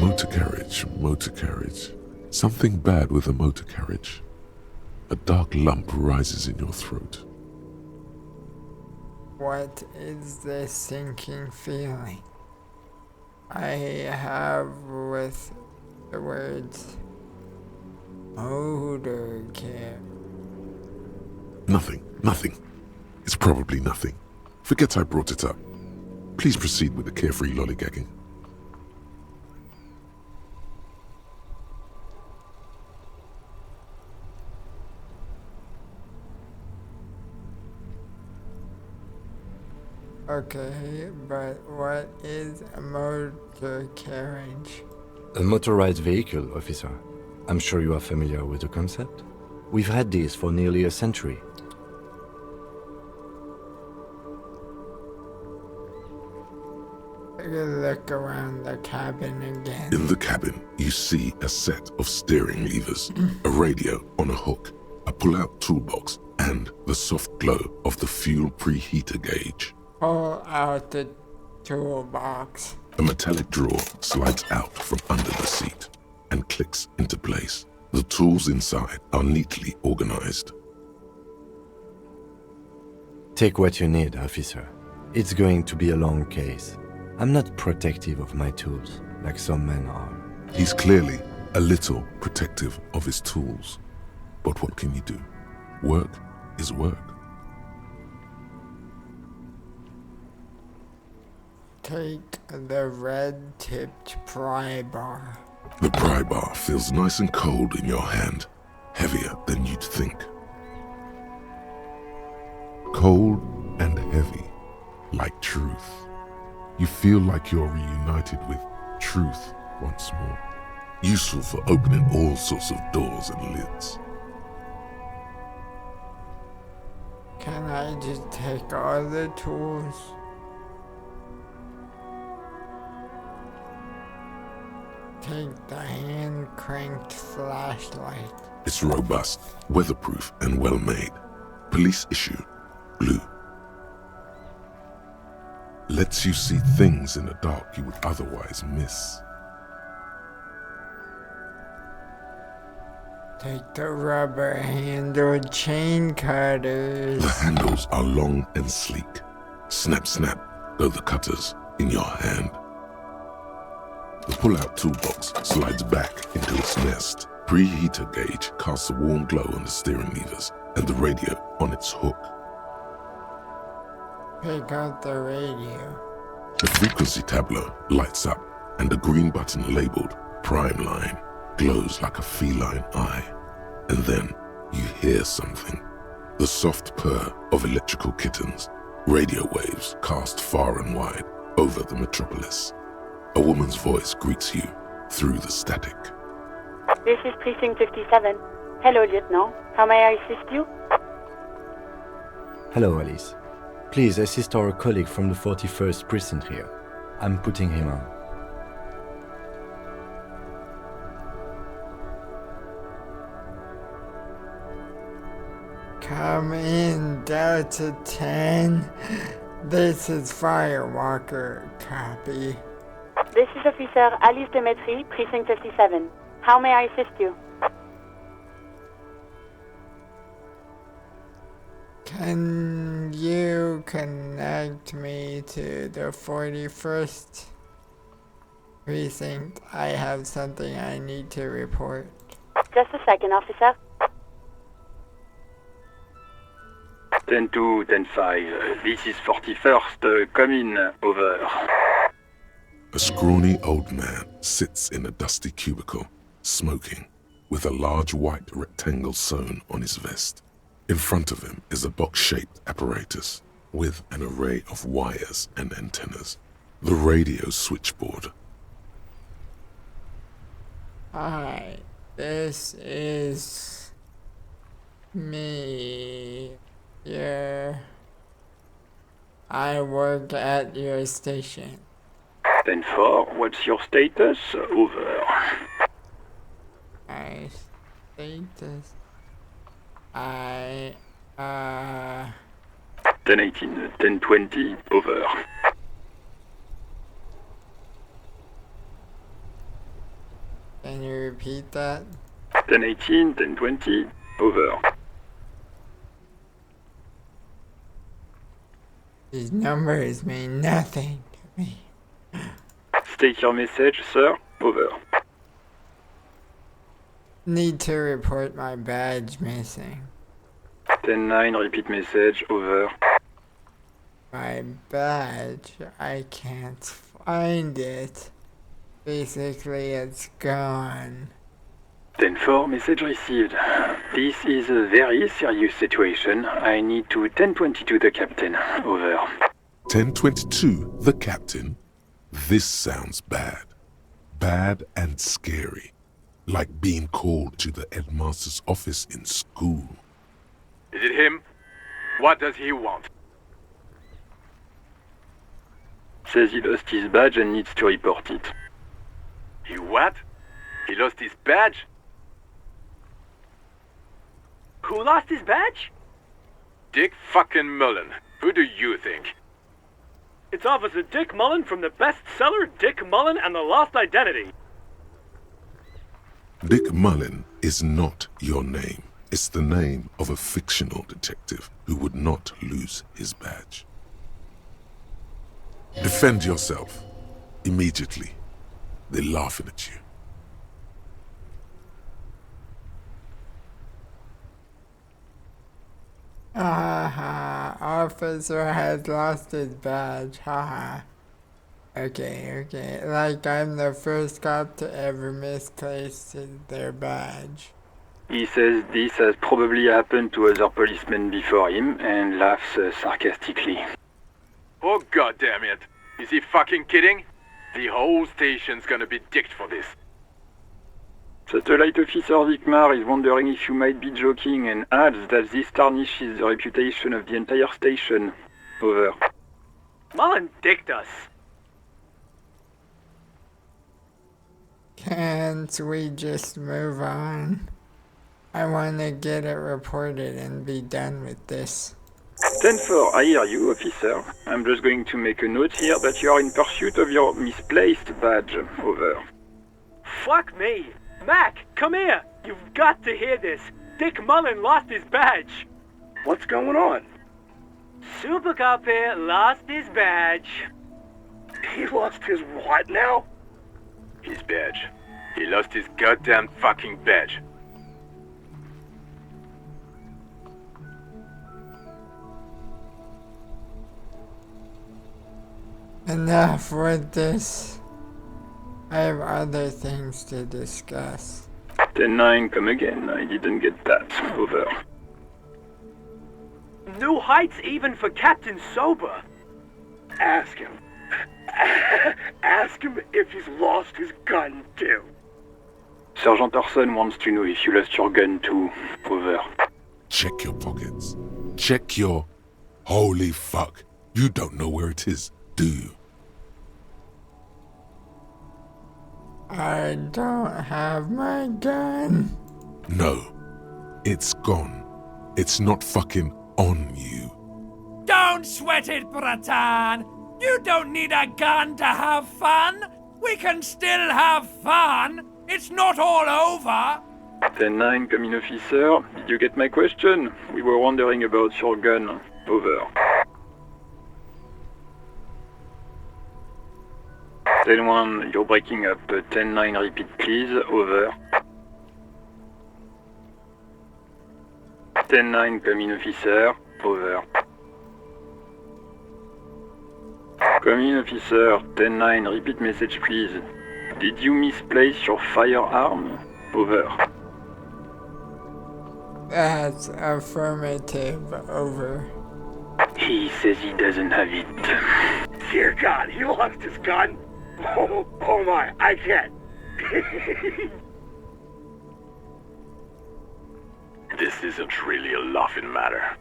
Motor carriage. Something bad with a motor carriage. A dark lump rises in your throat. What is this sinking feeling I have with the words motorcare? Nothing. It's probably nothing. Forget I brought it up. Please proceed with the carefree lollygagging. Okay, but what is a motor carriage? A motorized vehicle, officer. I'm sure you are familiar with the concept. We've had these for nearly a century. Look around the cabin again. In the cabin, you see a set of steering levers, a radio on a hook, a pull-out toolbox, and the soft glow of the fuel preheater gauge. Pull out the toolbox. A metallic drawer slides out from under the seat and clicks into place. The tools inside are neatly organized. Take what you need, officer. It's going to be a long case. I'm not protective of my tools, like some men are. He's clearly a little protective of his tools. But what can you do? Work is work. Take the red-tipped pry bar. The pry bar feels nice and cold in your hand, heavier than you'd think. Cold and heavy, like truth. You feel like you're reunited with truth once more. Useful for opening all sorts of doors and lids. Can I just take all the tools? Take the hand-cranked flashlight. It's robust, weatherproof, and well-made. Police issue, blue. Lets you see things in the dark you would otherwise miss. Take the rubber-handled chain cutters. The handles are long and sleek. Snap, snap, go the cutters in your hand. The pull-out toolbox slides back into its nest. Preheater gauge casts a warm glow on the steering levers and the radio on its hook. Pick up the radio. The frequency tableau lights up and the green button labeled Prime Line glows like a feline eye. And then you hear something. The soft purr of electrical kittens. Radio waves cast far and wide over the metropolis. A woman's voice greets you through the static. This is Precinct 57. Hello, Lieutenant. How may I assist you? Hello, Alice. Please assist our colleague from the 41st Precinct here. I'm putting him on. Come in, Delta 10. This is Firewalker. Copy. This is Officer Alice Demetri, Precinct 57. How may I assist you? Can you connect me to the 41st Precinct? I have something I need to report. Just a second, officer. 10-2, 10-5. This is 41st. Come in. Over. A scrawny old man sits in a dusty cubicle, smoking, with a large white rectangle sewn on his vest. In front of him is a box-shaped apparatus with an array of wires and antennas. The radio switchboard. Hi, this is me. I work at your station. 10-4, what's your status? Over. My status. 10-18, 10-20, over. Can you repeat that? 10-18, 10-20, over. These numbers mean nothing to me. State your message, sir. Over. Need to report my badge missing. 10-9, repeat message. Over. My badge, I can't find it. Basically, it's gone. 10-4, message received. This is a very serious situation. I need to 10-22 the captain. Over. 1022, the captain. This sounds bad. Bad and scary. Like being called to the headmaster's office in school. Is it him? What does he want? Says he lost his badge and needs to report it. He what? He lost his badge? Who lost his badge? Dick fucking Mullen. Who do you think? It's Officer Dick Mullen from the bestseller Dick Mullen and the Lost Identity. Dick Mullen is not your name. It's the name of a fictional detective who would not lose his badge. Defend yourself. Immediately. They're laughing at you. Officer has lost his badge, haha. Okay, like I'm the first cop to ever misplace their badge. He says this has probably happened to other policemen before him and laughs sarcastically. Oh god damn it. Is he fucking kidding? The whole station's gonna be dicked for this. Satellite Officer Vikmar is wondering if you might be joking and adds that this tarnishes the reputation of the entire station. Over. Mullen dicked us. Can't we just move on? I want to get it reported and be done with this. 10-4, I hear you, officer. I'm just going to make a note here that you are in pursuit of your misplaced badge. Over. Fuck me! Mac, come here! You've got to hear this. Dick Mullen lost his badge. What's going on? Super Cop here lost his badge. He lost his what now? His badge. He lost his goddamn fucking badge. Enough with this. I have other things to discuss. 10-9, come again. I didn't get that. Over. New heights even for Captain Sober. Ask him. Ask him if he's lost his gun too. Sergeant Orson wants to know if you lost your gun too. Over. Check your pockets. Check your... Holy fuck. You don't know where it is, do you? I don't have my gun. No. It's gone. It's not fucking on you. Don't sweat it, Bratan! You don't need a gun to have fun! We can still have fun! It's not all over! 10-9, come in, officer. Did you get my question? We were wondering about your gun. Over. 10-1, you're breaking up. 10-9, repeat please. Over. 10-9, come in, officer. Over. Come in, officer. 10-9, repeat message please. Did you misplace your firearm? Over. That's affirmative. Over. He says he doesn't have it. Dear God, he lost his gun? Oh my, I can't. This isn't really a laughing matter.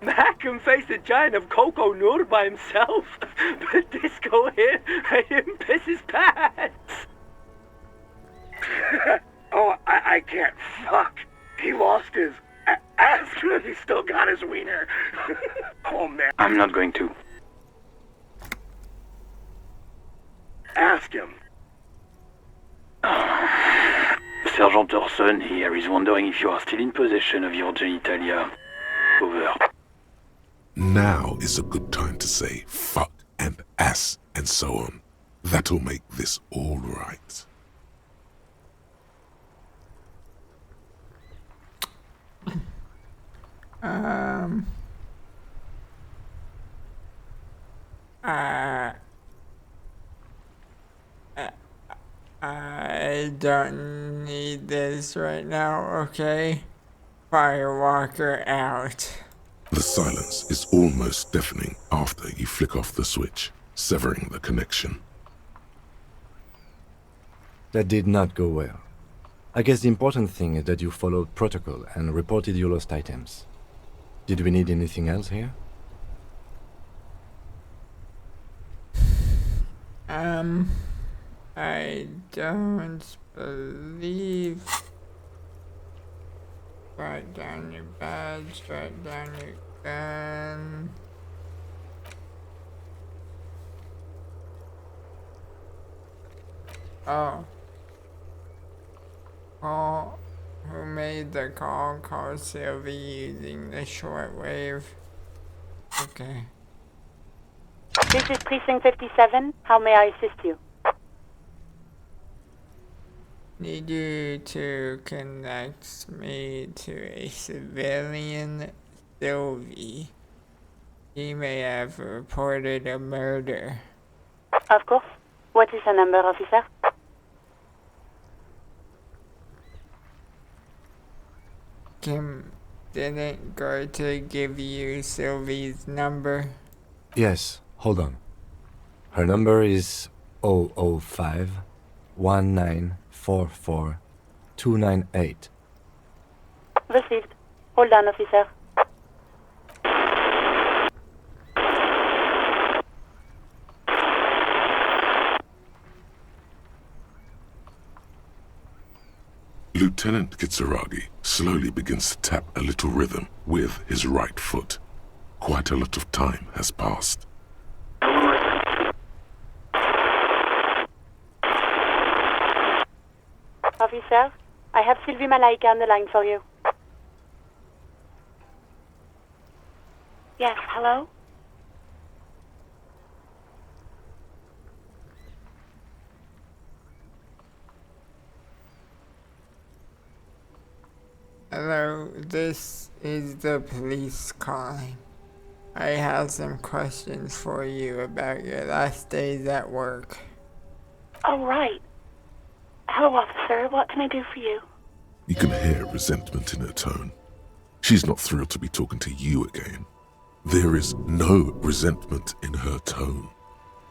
Mac can face a giant of Coco Nur by himself, but Disco here made him piss his pants. Oh, I can't. Fuck. He lost his... Ask him if he still got his wiener. Oh man. I'm not going to. Ask him. Sergeant Orson here is wondering if you are still in possession of your genitalia. Over. Now is a good time to say fuck and ass and so on. That'll make this all right. I don't need this right now, okay? Firewalker out. The silence is almost deafening after you flick off the switch, severing the connection. That did not go well. I guess the important thing is that you followed protocol and reported your lost items. Did we need anything else here? I don't believe... Write down your badge, write down your gun... Oh. Call... Who made the call? Call Sylvie using the shortwave. Okay. This is Precinct 57. How may I assist you? Need you to connect me to a civilian, Sylvie. He may have reported a murder. Of course. What is the number, officer? Kim didn't go to give you Sylvie's number. Yes, hold on. Her number is 005 1944 298. Received. Hold on, officer. Lieutenant Lieutenant Kitsuragi slowly begins to tap a little rhythm with his right foot. Quite a lot of time has passed. Officer, I have Sylvie Malaika on the line for you. Yes, hello? Hello, this is the police calling. I have some questions for you about your last days at work. Oh, right. Hello, officer. What can I do for you? You can hear resentment in her tone. She's not thrilled to be talking to you again. There is no resentment in her tone.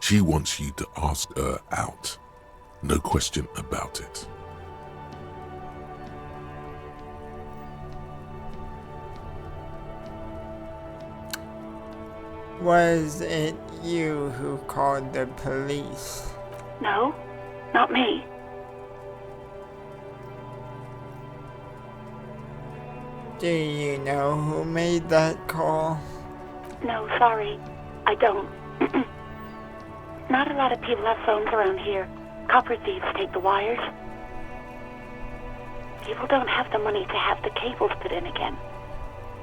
She wants you to ask her out. No question about it. Was it you who called the police? No, not me. Do you know who made that call? No, sorry. I don't. Not a lot of people have phones around here. Copper thieves take the wires. People don't have the money to have the cables put in again.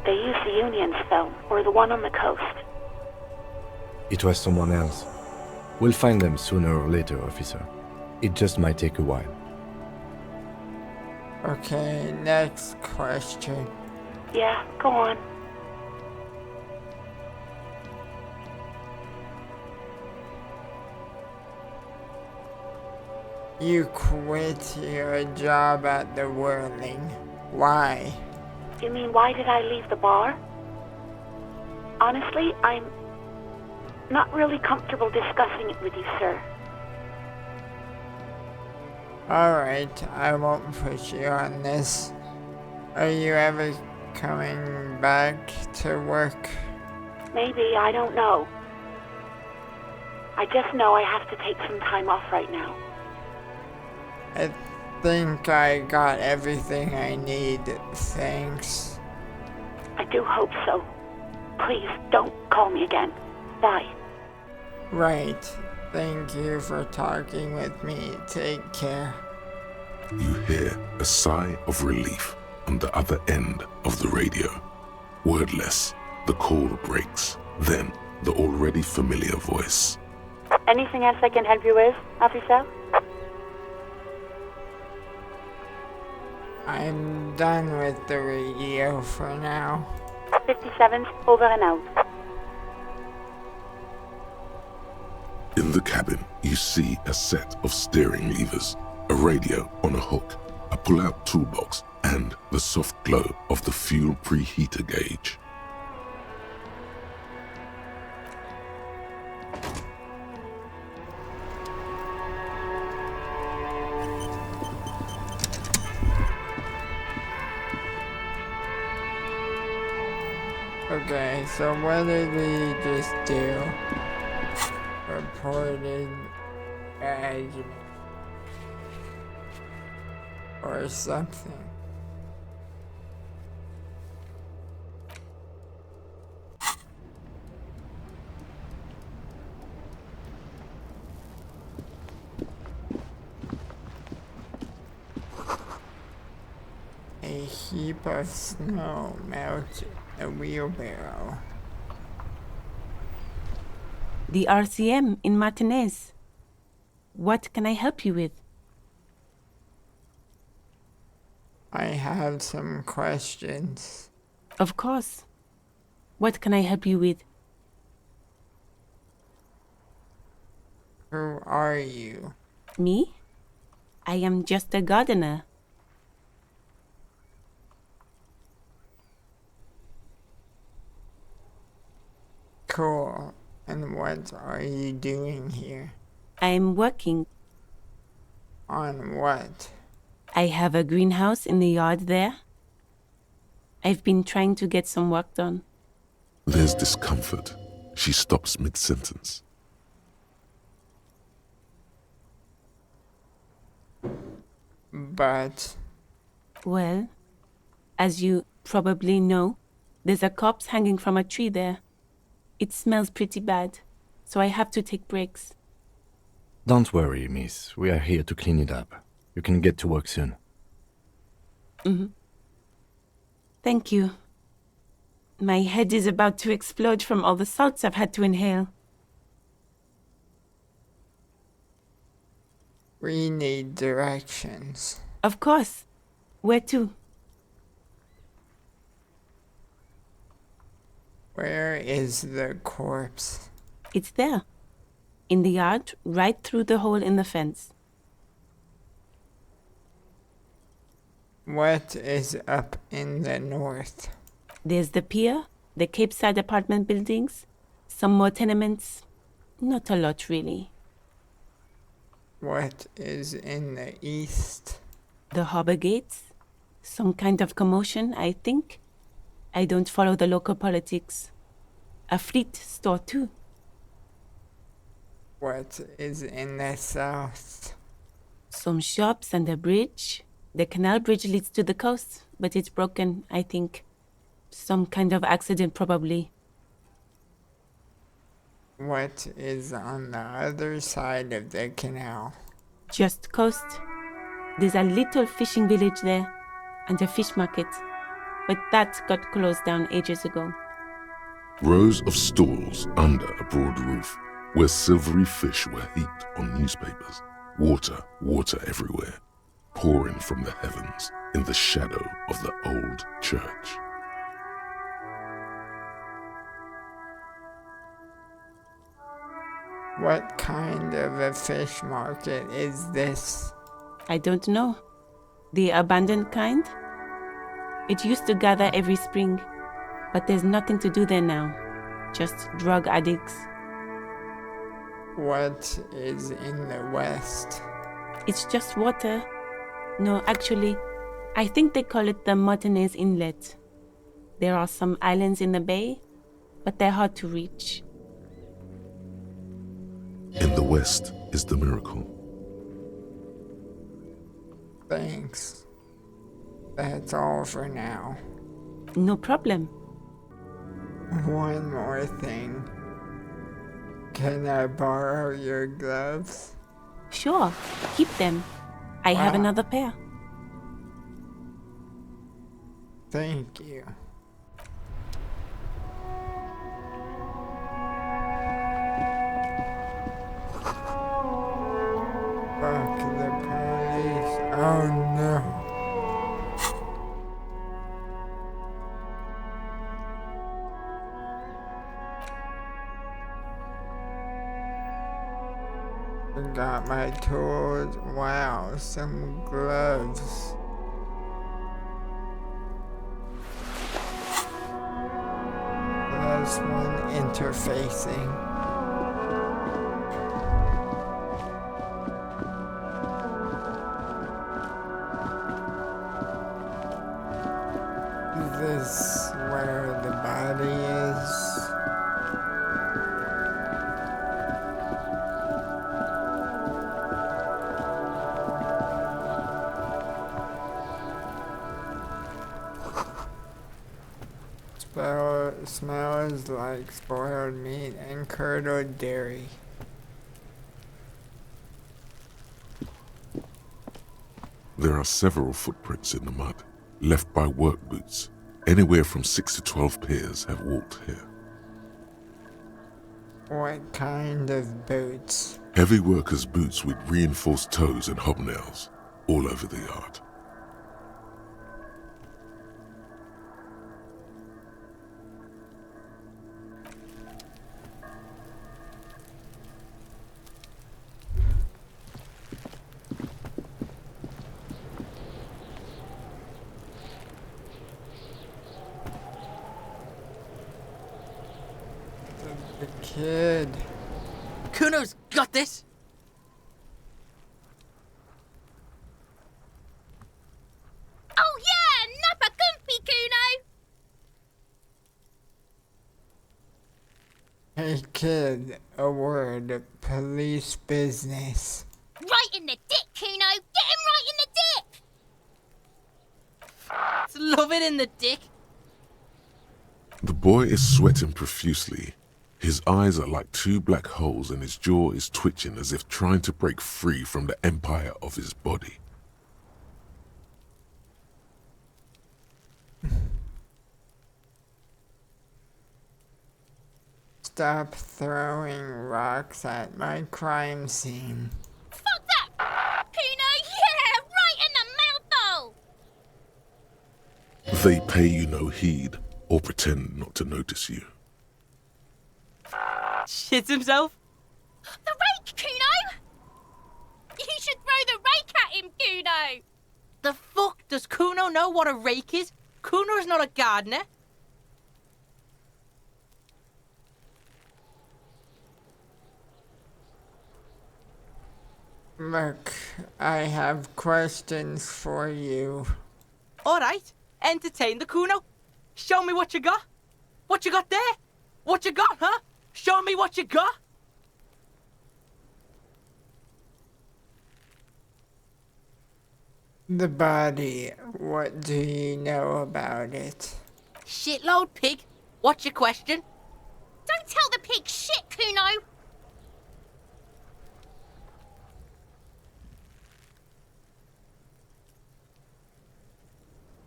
They use the Union's phone, or the one on the coast. It was someone else. We'll find them sooner or later, officer. It just might take a while. Okay, next question. Yeah, go on. You quit your job at the Whirling. Why? You mean, why did I leave the bar? Honestly, I'm not really comfortable discussing it with you, sir. Alright, I won't push you on this. Are you ever coming back to work? Maybe, I don't know. I just know I have to take some time off right now. I think I got everything I need, thanks. I do hope so. Please, don't call me again. Bye. Right. Thank you for talking with me. Take care. You hear a sigh of relief on the other end of the radio. Wordless, the call breaks. Then, the already familiar voice. Anything else I can help you with, officer? I'm done with the radio for now. 57, over and out. In the cabin, you see a set of steering levers, a radio on a hook, a pull-out toolbox, and the soft glow of the fuel preheater gauge. Okay, so what did we just do? Reported as or something. A heap of snow melted a wheelbarrow. The RCM in Martinez. What can I help you with? I have some questions. Of course. What can I help you with? Who are you? Me? I am just a gardener. Cool. And what are you doing here? I am working. On what? I have a greenhouse in the yard there. I've been trying to get some work done. There's discomfort. She stops mid-sentence. But Well, as you probably know, there's a corpse hanging from a tree there. It smells pretty bad, so I have to take breaks. Don't worry, miss. We are here to clean it up. You can get to work soon. Thank you. My head is about to explode from all the salts I've had to inhale. We need directions. Of course. Where to? Where is the corpse? It's there. In the yard, right through the hole in the fence. What is up in the north? There's the pier, the Cape Side apartment buildings, some more tenements. Not a lot, really. What is in the east? The harbor gates. Some kind of commotion, I think. I don't follow the local politics. A fleet store, too. What is in the south? Some shops and a bridge. The canal bridge leads to the coast, but it's broken, I think. Some kind of accident, probably. What is on the other side of the canal? Just coast. There's a little fishing village there, and a fish market. But that got closed down ages ago. Rows of stalls under a broad roof, where silvery fish were heaped on newspapers. Water, water everywhere, pouring from the heavens in the shadow of the old church. What kind of a fish market is this? I don't know. The abandoned kind? It used to gather every spring, but there's nothing to do there now. Just drug addicts. What is in the west? It's just water. No, actually, I think they call it the Martinez Inlet. There are some islands in the bay, but they're hard to reach. In the west is the miracle. Thanks. That's all for now. No problem. One more thing. Can I borrow your gloves? Sure, keep them. I have another pair. Thank you. Fuck the police. Oh no. Got my tools. Wow, some gloves. Plus one interfacing. Is this where the body is? Smells like spoiled meat and curdled dairy. There are several footprints in the mud, left by work boots. Anywhere from 6 to 12 pairs have walked here. What kind of boots? Heavy workers' boots with reinforced toes and hobnails, all over the yard. The kid. Kuno's got this! Oh yeah! Nappa comfy, Kuno! Hey kid, a word. Police business. Right in the dick, Kuno! Get him right in the dick! Love it in the dick. The boy is sweating profusely. His eyes are like two black holes and his jaw is twitching as if trying to break free from the empire of his body. Stop throwing rocks at my crime scene. Fuck that! Kuno, yeah! Right in the mouthhole! They pay you no heed or pretend not to notice you. Shits himself? The rake, Kuno! You should throw the rake at him, Kuno! The fuck? Does Kuno know what a rake is? Kuno's not a gardener. Look, I have questions for you. Alright, entertain the Kuno. Show me what you got. What you got there? What you got, huh? Show me what you got. The body, what do you know about it? Shitload, pig. What's your question? Don't tell the pig shit, Kuno!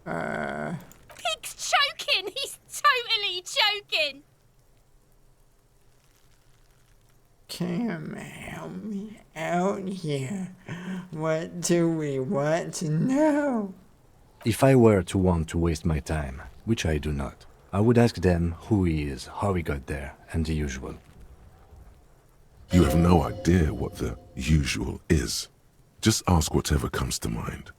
Pig's choking! He's totally choking! Come help me out here. What do we want to know? If I were to want to waste my time, which I do not, I would ask them who he is, how he got there, and the usual. You have no idea what the usual is. Just ask whatever comes to mind.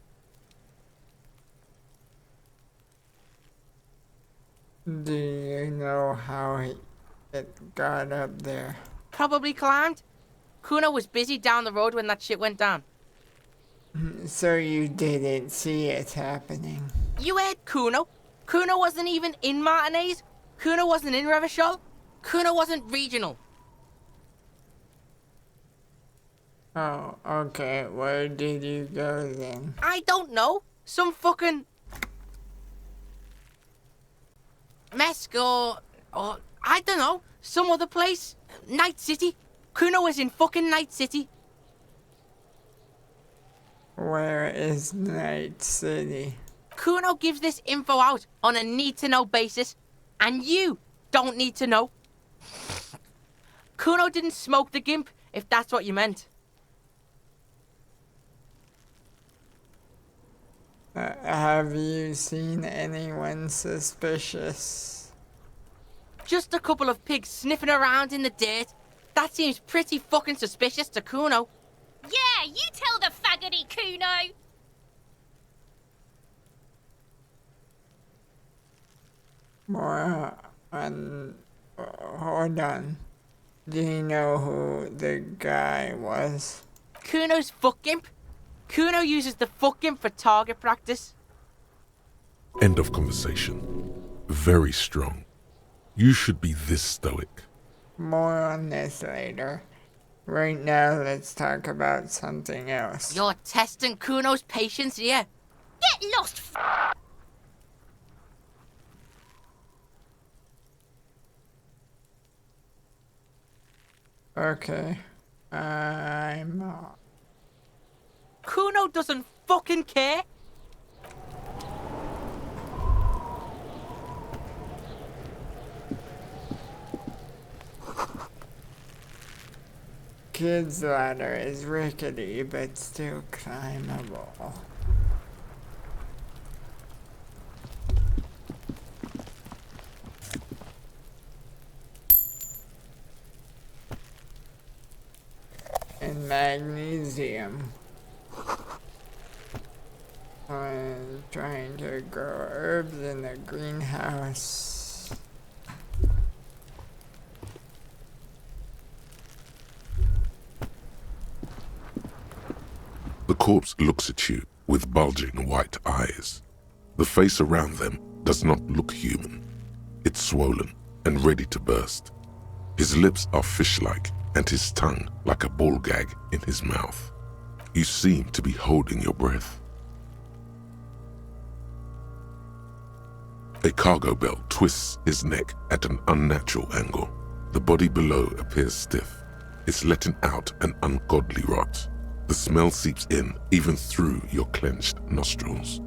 Do you know how it got up there? Probably climbed. Kuno was busy down the road when that shit went down. So you didn't see it happening? You heard Kuno. Kuno wasn't even in Martinez. Kuno wasn't in Revachol. Kuno wasn't regional. Oh, okay. Where did you go then? I don't know. Some fucking... Mesk or I don't know. Some other place. Night City. Kuno was in fucking Night City. Where is Night City? Kuno gives this info out on a need-to-know basis, and you don't need to know. Kuno didn't smoke the gimp, if that's what you meant. Have you seen anyone suspicious? Just a couple of pigs sniffing around in the dirt. That seems pretty fucking suspicious to Kuno. Yeah, you tell the faggoty, Kuno! More hold on. Do you know who the guy was? Kuno's fuck gimp. Kuno uses the fuck gimp for target practice. End of conversation. Very strong. You should be this stoic. More on this later. Right now, let's talk about something else. You're testing Kuno's patience here. Get lost, Okay. Kuno doesn't fucking care. Kid's ladder is rickety, but still climbable. And magnesium. I'm trying to grow herbs in the greenhouse. The corpse looks at you with bulging white eyes. The face around them does not look human. It's swollen and ready to burst. His lips are fish-like and his tongue like a ball gag in his mouth. You seem to be holding your breath. A cargo belt twists his neck at an unnatural angle. The body below appears stiff. It's letting out an ungodly rot. The smell seeps in, even through your clenched nostrils.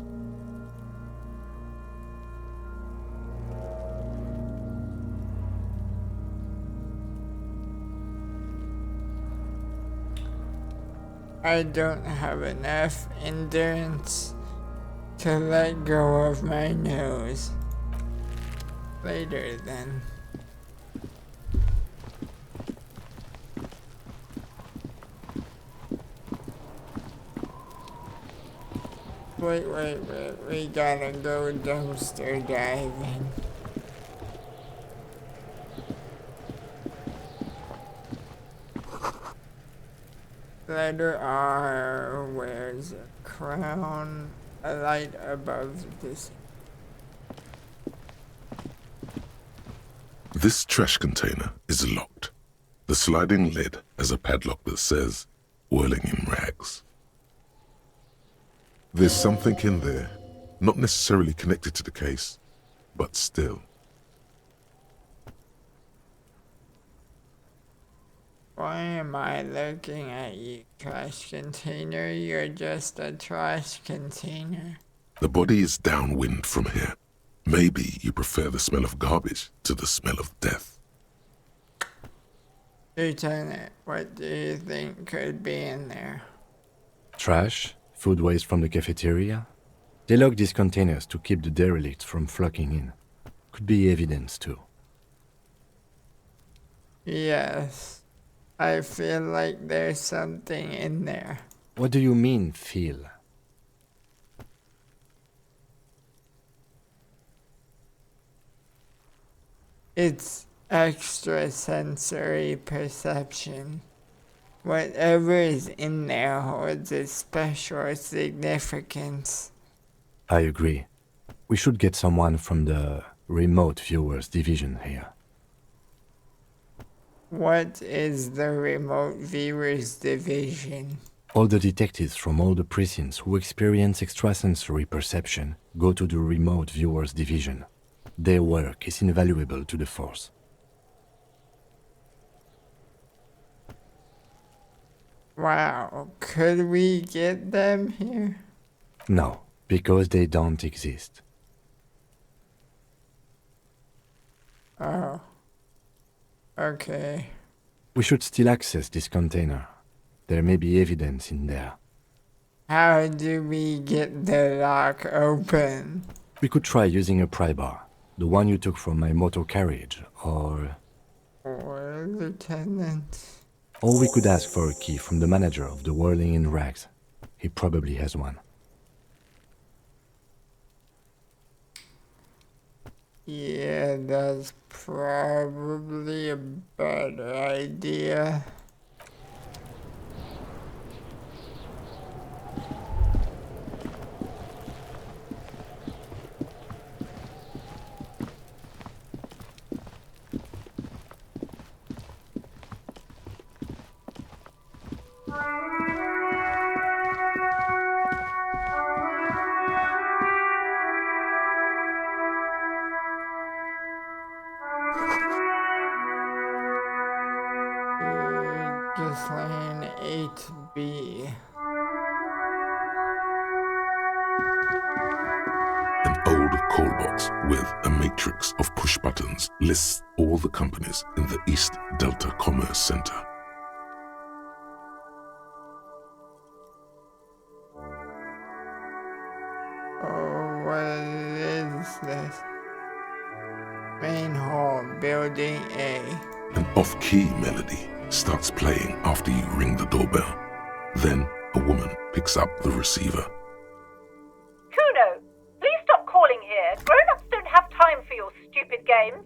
I don't have enough endurance to let go of my nose. Later then. Wait, we gotta go dumpster diving. Letter R wears a crown, a light above this. This trash container is locked. The sliding lid has a padlock that says, "Whirling in rags." There's something in there, not necessarily connected to the case, but still. Why am I looking at you, trash container? You're just a trash container. The body is downwind from here. Maybe you prefer the smell of garbage to the smell of death. Lieutenant, what do you think could be in there? Trash, food waste from the cafeteria. They lock these containers to keep the derelicts from flocking in. Could be evidence too. Yes. I feel like there's something in there. What do you mean, feel? It's extrasensory perception. Whatever is in there holds a special significance. I agree. We should get someone from the remote viewers division here. What is the remote viewers division? All the detectives from all the precincts who experience extrasensory perception go to the remote viewers division. Their work is invaluable to the force. Wow, could we get them here? No, because they don't exist. Oh. Okay. We should still access this container. There may be evidence in there. How do we get the lock open? We could try using a pry bar, the one you took from my motor carriage, or Lieutenant. Or we could ask for a key from the manager of the Whirling in Rags. He probably has one. Yeah, that's probably a better idea. Just lane 8B. An old call box with a matrix of push buttons lists all the companies in the East Delta Commerce Center. Oh, what is this? Main hall, building A. An off-key melody starts playing after you ring the doorbell. Then a woman picks up the receiver. Kuno, please stop calling here. Grown-ups don't have time for your stupid games.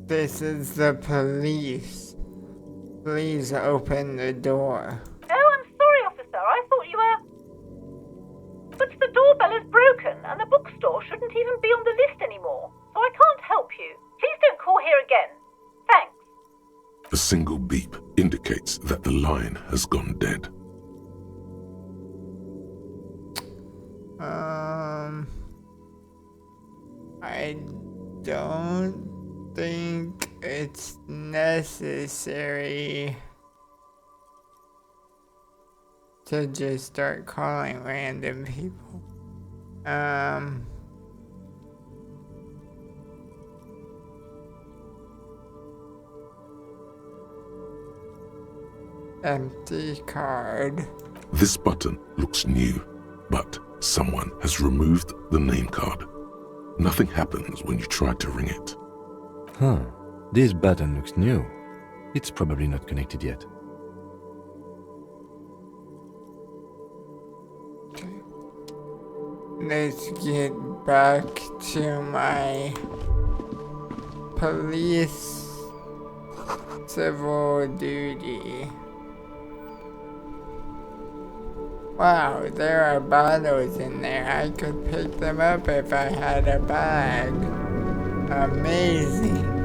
This is the police. Please open the door. Oh, I'm sorry, officer. I thought you were... But the doorbell is broken, and the bookstore shouldn't even be on the list anymore, so I can't help you. Please don't call here again. Thanks. A single beep indicates that the line has gone dead. I don't think it's necessary to just start calling random people. Empty card. This button looks new, but someone has removed the name card. Nothing happens when you try to ring it. Huh. This button looks new. It's probably not connected yet. Let's get back to my police civil duty. Wow, there are bottles in there. I could pick them up if I had a bag. Amazing.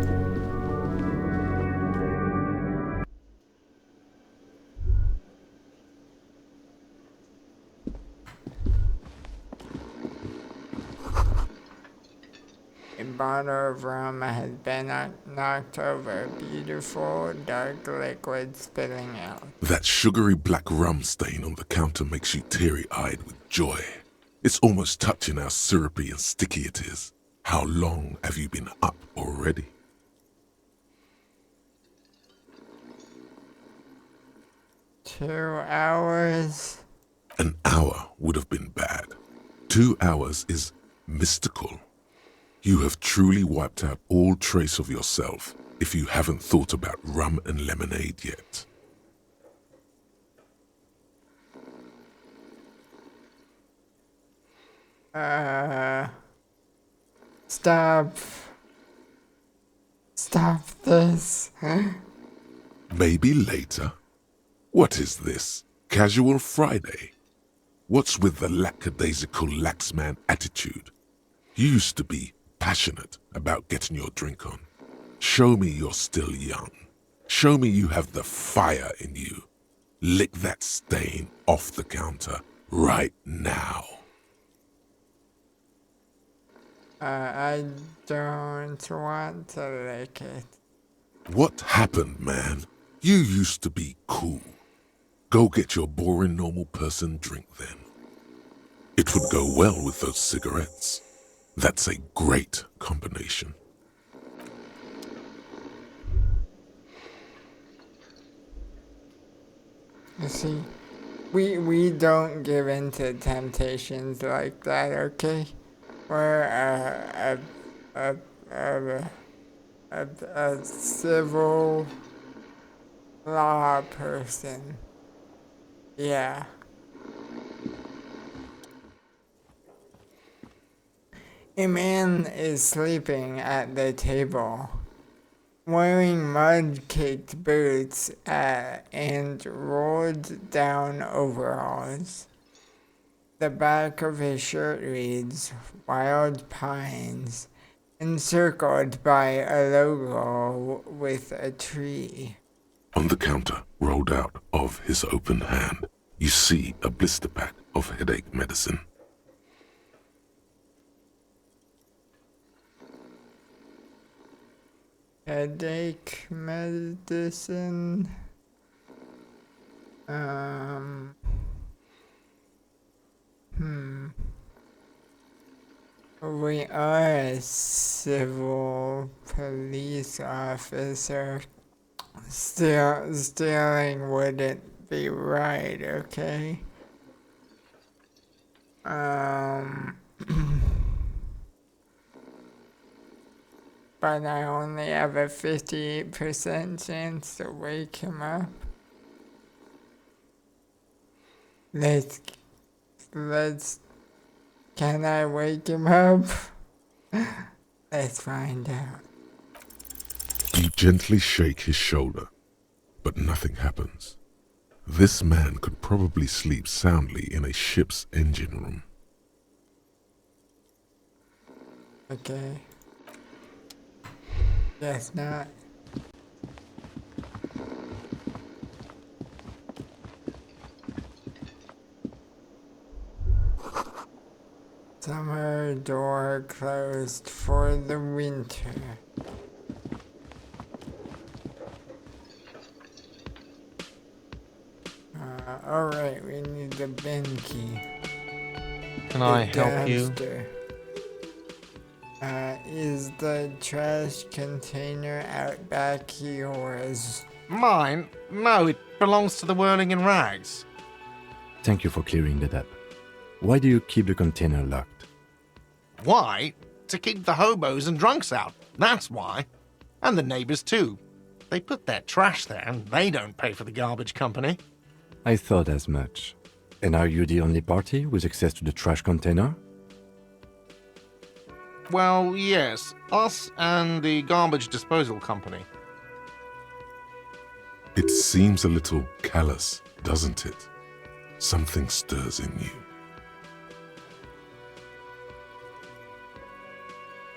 A bottle of rum has been knocked over. Beautiful, dark liquid spilling out. That sugary black rum stain on the counter makes you teary-eyed with joy. It's almost touching how syrupy and sticky it is. How long have you been up already? Two hours. An hour would have been bad. 2 hours is mystical. You have truly wiped out all trace of yourself if you haven't thought about rum and lemonade yet. Stop. Stop this. Maybe later. What is this? Casual Friday? What's with the lackadaisical laxman attitude? You used to be passionate about getting your drink on. Show me you're still young. Show me you have the fire in you. Lick that stain off the counter right now. I don't want to lick it. What happened, man? You used to be cool. Go get your boring normal person drink then. It would go well with those cigarettes. That's a great combination. You see, we don't give in to temptations like that, okay? We're a civil law person. Yeah. A man is sleeping at the table, wearing mud-caked boots and rolled down overalls. The back of his shirt reads, Wild Pines, encircled by a logo with a tree. On the counter, rolled out of his open hand, you see a blister pack of headache medicine. Headache medicine. We are a civil police officer. Stealing wouldn't be right, okay? But I only have a 58% chance to wake him up. Can I wake him up? Let's find out. You gently shake his shoulder, but nothing happens. This man could probably sleep soundly in a ship's engine room. Okay. Guess not. Some are door closed for the winter. Alright, we need the bin key. Can I help you? Is the trash container out back yours? Mine? No, it belongs to the Whirling in Rags. Thank you for clearing that up. Why do you keep the container locked? Why? To keep the hobos and drunks out. That's why. And the neighbors too. They put their trash there and they don't pay for the garbage company. I thought as much. And are you the only party with access to the trash container? Well, yes. Us and the garbage disposal company. It seems a little callous, doesn't it? Something stirs in you.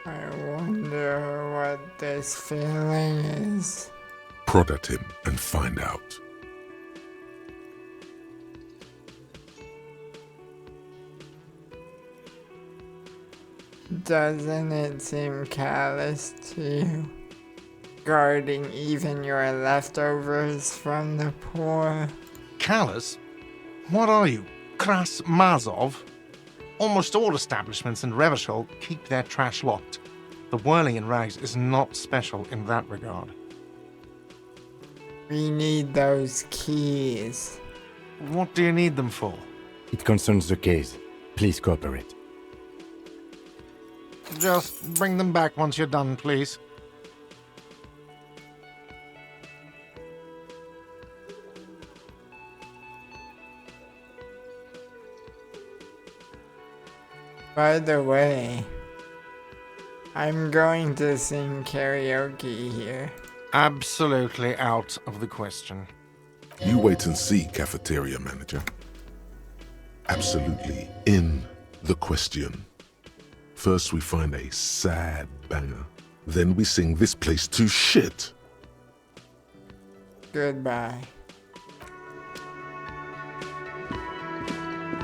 I wonder what this feeling is. Prod at him and find out. Doesn't it seem callous to you? Guarding even your leftovers from the poor? Callous? What are you, Kras Mazov? Almost all establishments in Revachol keep their trash locked. The Whirling in Rags is not special in that regard. We need those keys. What do you need them for? It concerns the case. Please cooperate. Just bring them back once you're done, please. By the way, I'm going to sing karaoke here. Absolutely out of the question. You wait and see, cafeteria manager. Absolutely in the question. First we find a sad banger. Then we sing this place to shit. Goodbye.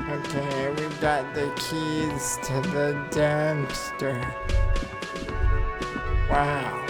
Okay, we've got the keys to the dumpster. Wow.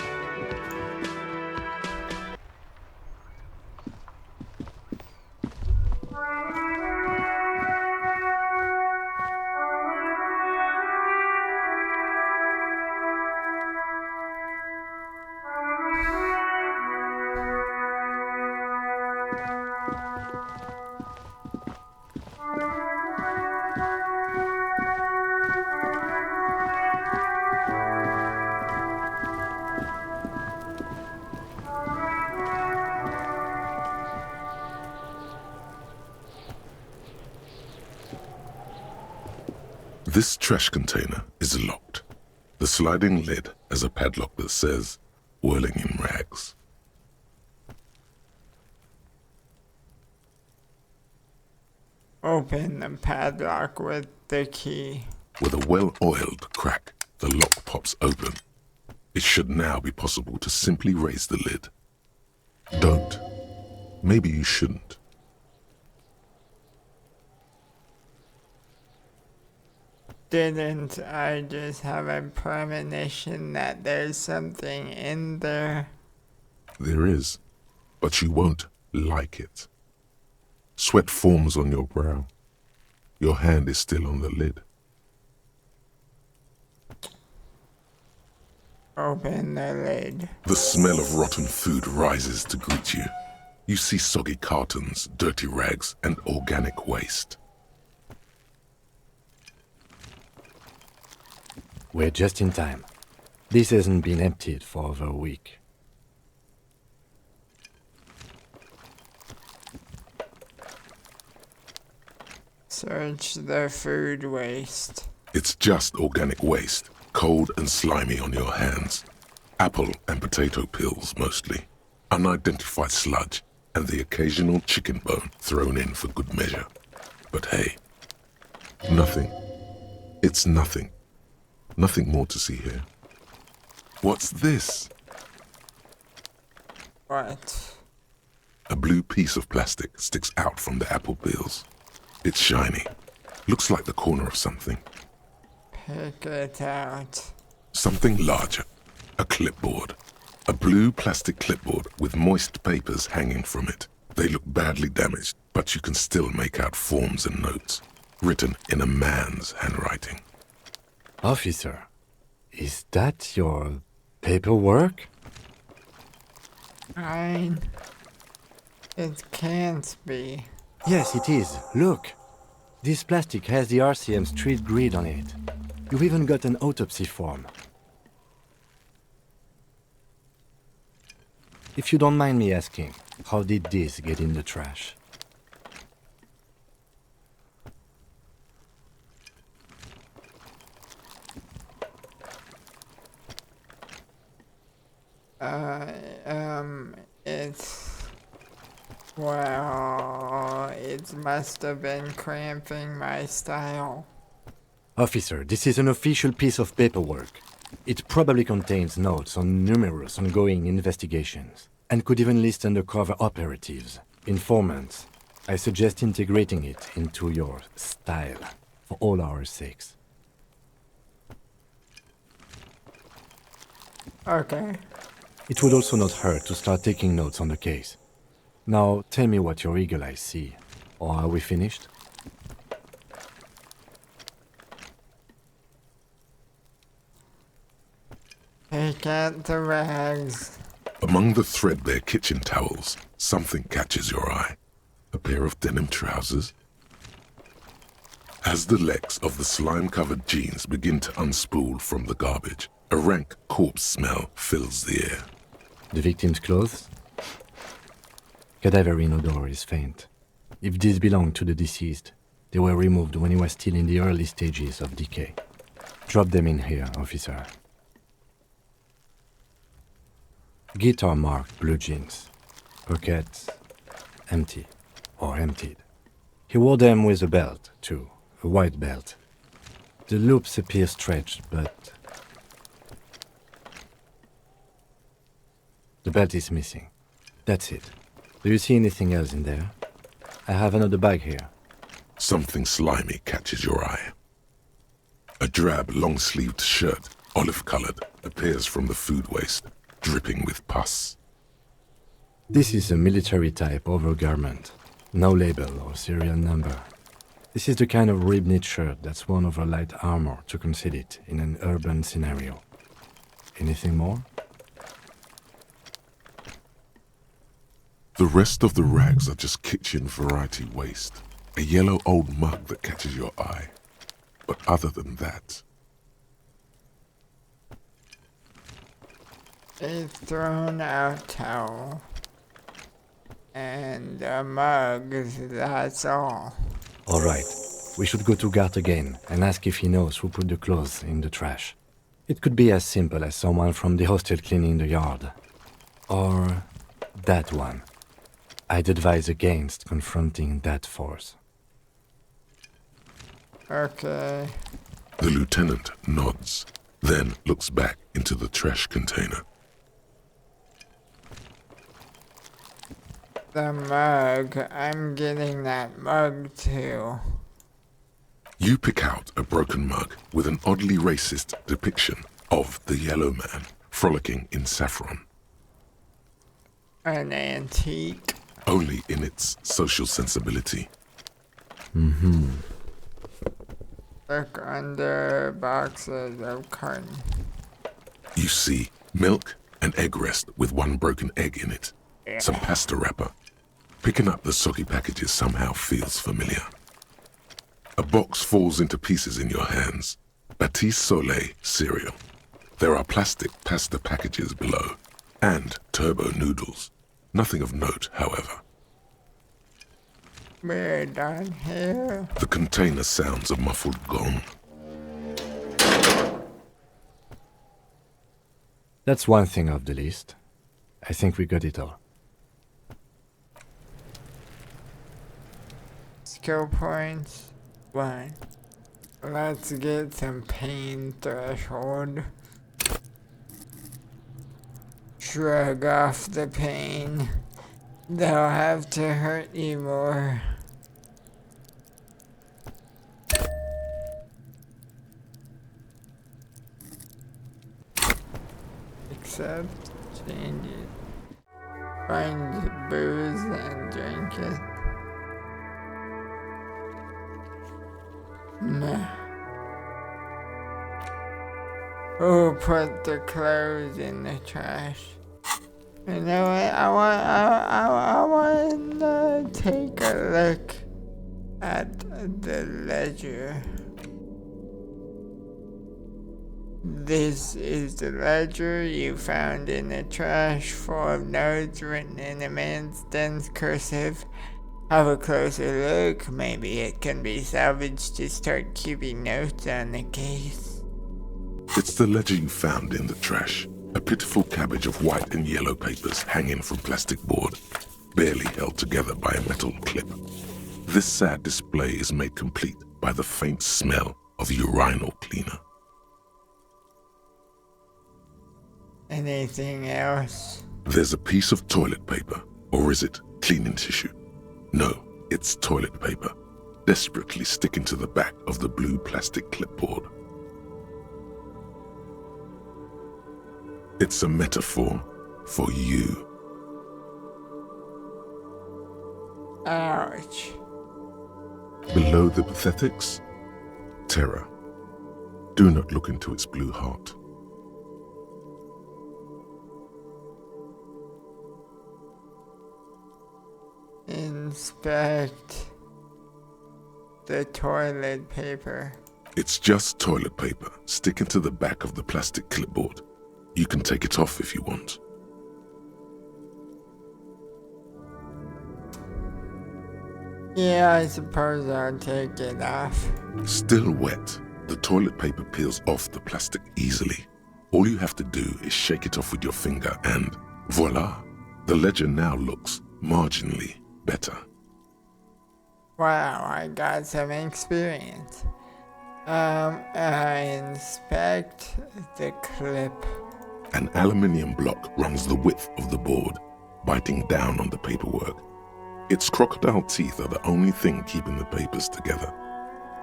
This trash container is locked. The sliding lid has a padlock that says, Whirling in Rags. Open the padlock with the key. With a well-oiled crack, the lock pops open. It should now be possible to simply raise the lid. Don't. Maybe you shouldn't. Didn't I just have a premonition that there's something in there? There is, but you won't like it. Sweat forms on your brow. Your hand is still on the lid. Open the lid. The smell of rotten food rises to greet you. You see soggy cartons, dirty rags, and organic waste. We're just in time. This hasn't been emptied for over a week. Search the food waste. It's just organic waste, cold and slimy on your hands. Apple and potato peels, mostly. Unidentified sludge, and the occasional chicken bone thrown in for good measure. But hey, nothing. It's nothing. Nothing more to see here. What's this? What? A blue piece of plastic sticks out from the apple peels. It's shiny. Looks like the corner of something. Pick it out. Something larger. A clipboard. A blue plastic clipboard with moist papers hanging from it. They look badly damaged, but you can still make out forms and notes, written in a man's handwriting. Officer, is that your paperwork? Mine. It can't be. Yes, it is. Look. This plastic has the RCM street grid on it. You've even got an autopsy form. If you don't mind me asking, how did this get in the trash? Well, it must have been cramping my style. Officer, this is an official piece of paperwork. It probably contains notes on numerous ongoing investigations, and could even list undercover operatives, informants. I suggest integrating it into your style, for all our sakes. Okay. It would also not hurt to start taking notes on the case. Now, tell me what your eagle eyes see. Or are we finished? Take out the rags. Among the threadbare kitchen towels, something catches your eye. A pair of denim trousers. As the legs of the slime-covered jeans begin to unspool from the garbage, a rank corpse smell fills the air. The victim's clothes? Cadaverine odor is faint. If these belong to the deceased, they were removed when he was still in the early stages of decay. Drop them in here, officer. Guitar-marked blue jeans. Pockets empty or emptied. He wore them with a belt, too. A white belt. The loops appear stretched, but the belt is missing. That's it. Do you see anything else in there? I have another bag here. Something slimy catches your eye. A drab, long-sleeved shirt, olive-colored, appears from the food waste, dripping with pus. This is a military-type overgarment. No label or serial number. This is the kind of rib-knit shirt that's worn over light armor to conceal it in an urban scenario. Anything more? The rest of the rags are just kitchen variety waste. A yellow old mug that catches your eye. But other than that... A thrown out towel. And a mug, that's all. All right. We should go to Gart again and ask if he knows who put the clothes in the trash. It could be as simple as someone from the hostel cleaning the yard. Or that one. I'd advise against confronting that force. Okay. The lieutenant nods, then looks back into the trash container. The mug. I'm getting that mug too. You pick out a broken mug with an oddly racist depiction of the yellow man frolicking in saffron. An antique. Only in its social sensibility. Mm-hmm. Look under boxes of carton. You see milk and egg rest with one broken egg in it. Some pasta wrapper. Picking up the soggy packages somehow feels familiar. A box falls into pieces in your hands. Batiste Soleil cereal. There are plastic pasta packages below. And turbo noodles. Nothing of note, however. We're done here. The container sounds a muffled gong. That's one thing off the list. I think we got it all. Skill points 1. Let's get some pain threshold. Shrug off the pain. They'll have to hurt you more. accept changes. Find booze and drink it. No. Oh, put the clothes in the trash. You know what? I want to take a look at the ledger. This is the ledger you found in the trash, full of notes written in a man's dense cursive. Have a closer look. Maybe it can be salvaged to start keeping notes on the case. It's the ledger you found in the trash. A pitiful cabbage of white and yellow papers hanging from plastic board, barely held together by a metal clip. This sad display is made complete by the faint smell of urinal cleaner. Anything else? There's a piece of toilet paper, or is it cleaning tissue? No, it's toilet paper, desperately sticking to the back of the blue plastic clipboard. It's a metaphor for you. Ouch. Below the pathetics, terror. Do not look into its blue heart. Inspect the toilet paper. It's just toilet paper sticking to the back of the plastic clipboard. You can take it off if you want. Yeah, I suppose I'll take it off. Still wet, the toilet paper peels off the plastic easily. All you have to do is shake it off with your finger and voila! The ledger now looks marginally better. Wow, I got some experience. Inspect the clip. An aluminium block runs the width of the board, biting down on the paperwork. Its crocodile teeth are the only thing keeping the papers together.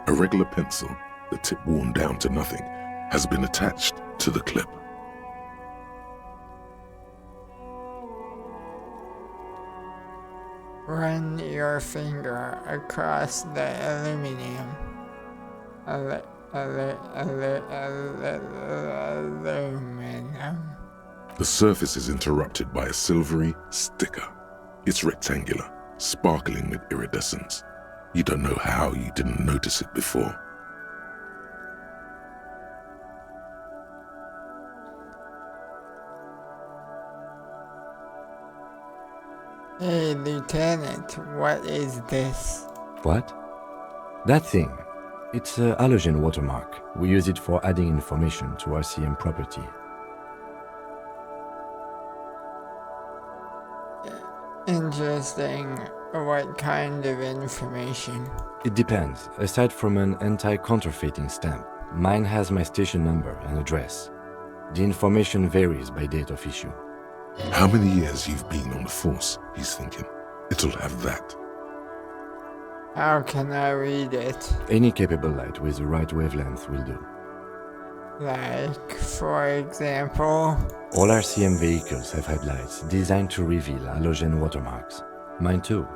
A regular pencil, the tip worn down to nothing, has been attached to the clip. Run your finger across the aluminium. Aluminum. The surface is interrupted by a silvery sticker. It's rectangular, sparkling with iridescence. You don't know how you didn't notice it before. Hey, Lieutenant, what is this? What? That thing. It's a halogen watermark. We use it for adding information to RCM property. Interesting. What kind of information? It depends. Aside from an anti-counterfeiting stamp, mine has my station number and address. The information varies by date of issue. How many years you've been on the force, he's thinking. It'll have that. How can I read it? Any capable light with the right wavelength will do. Like, for example? All RCM vehicles have headlights designed to reveal halogen watermarks. Mine too.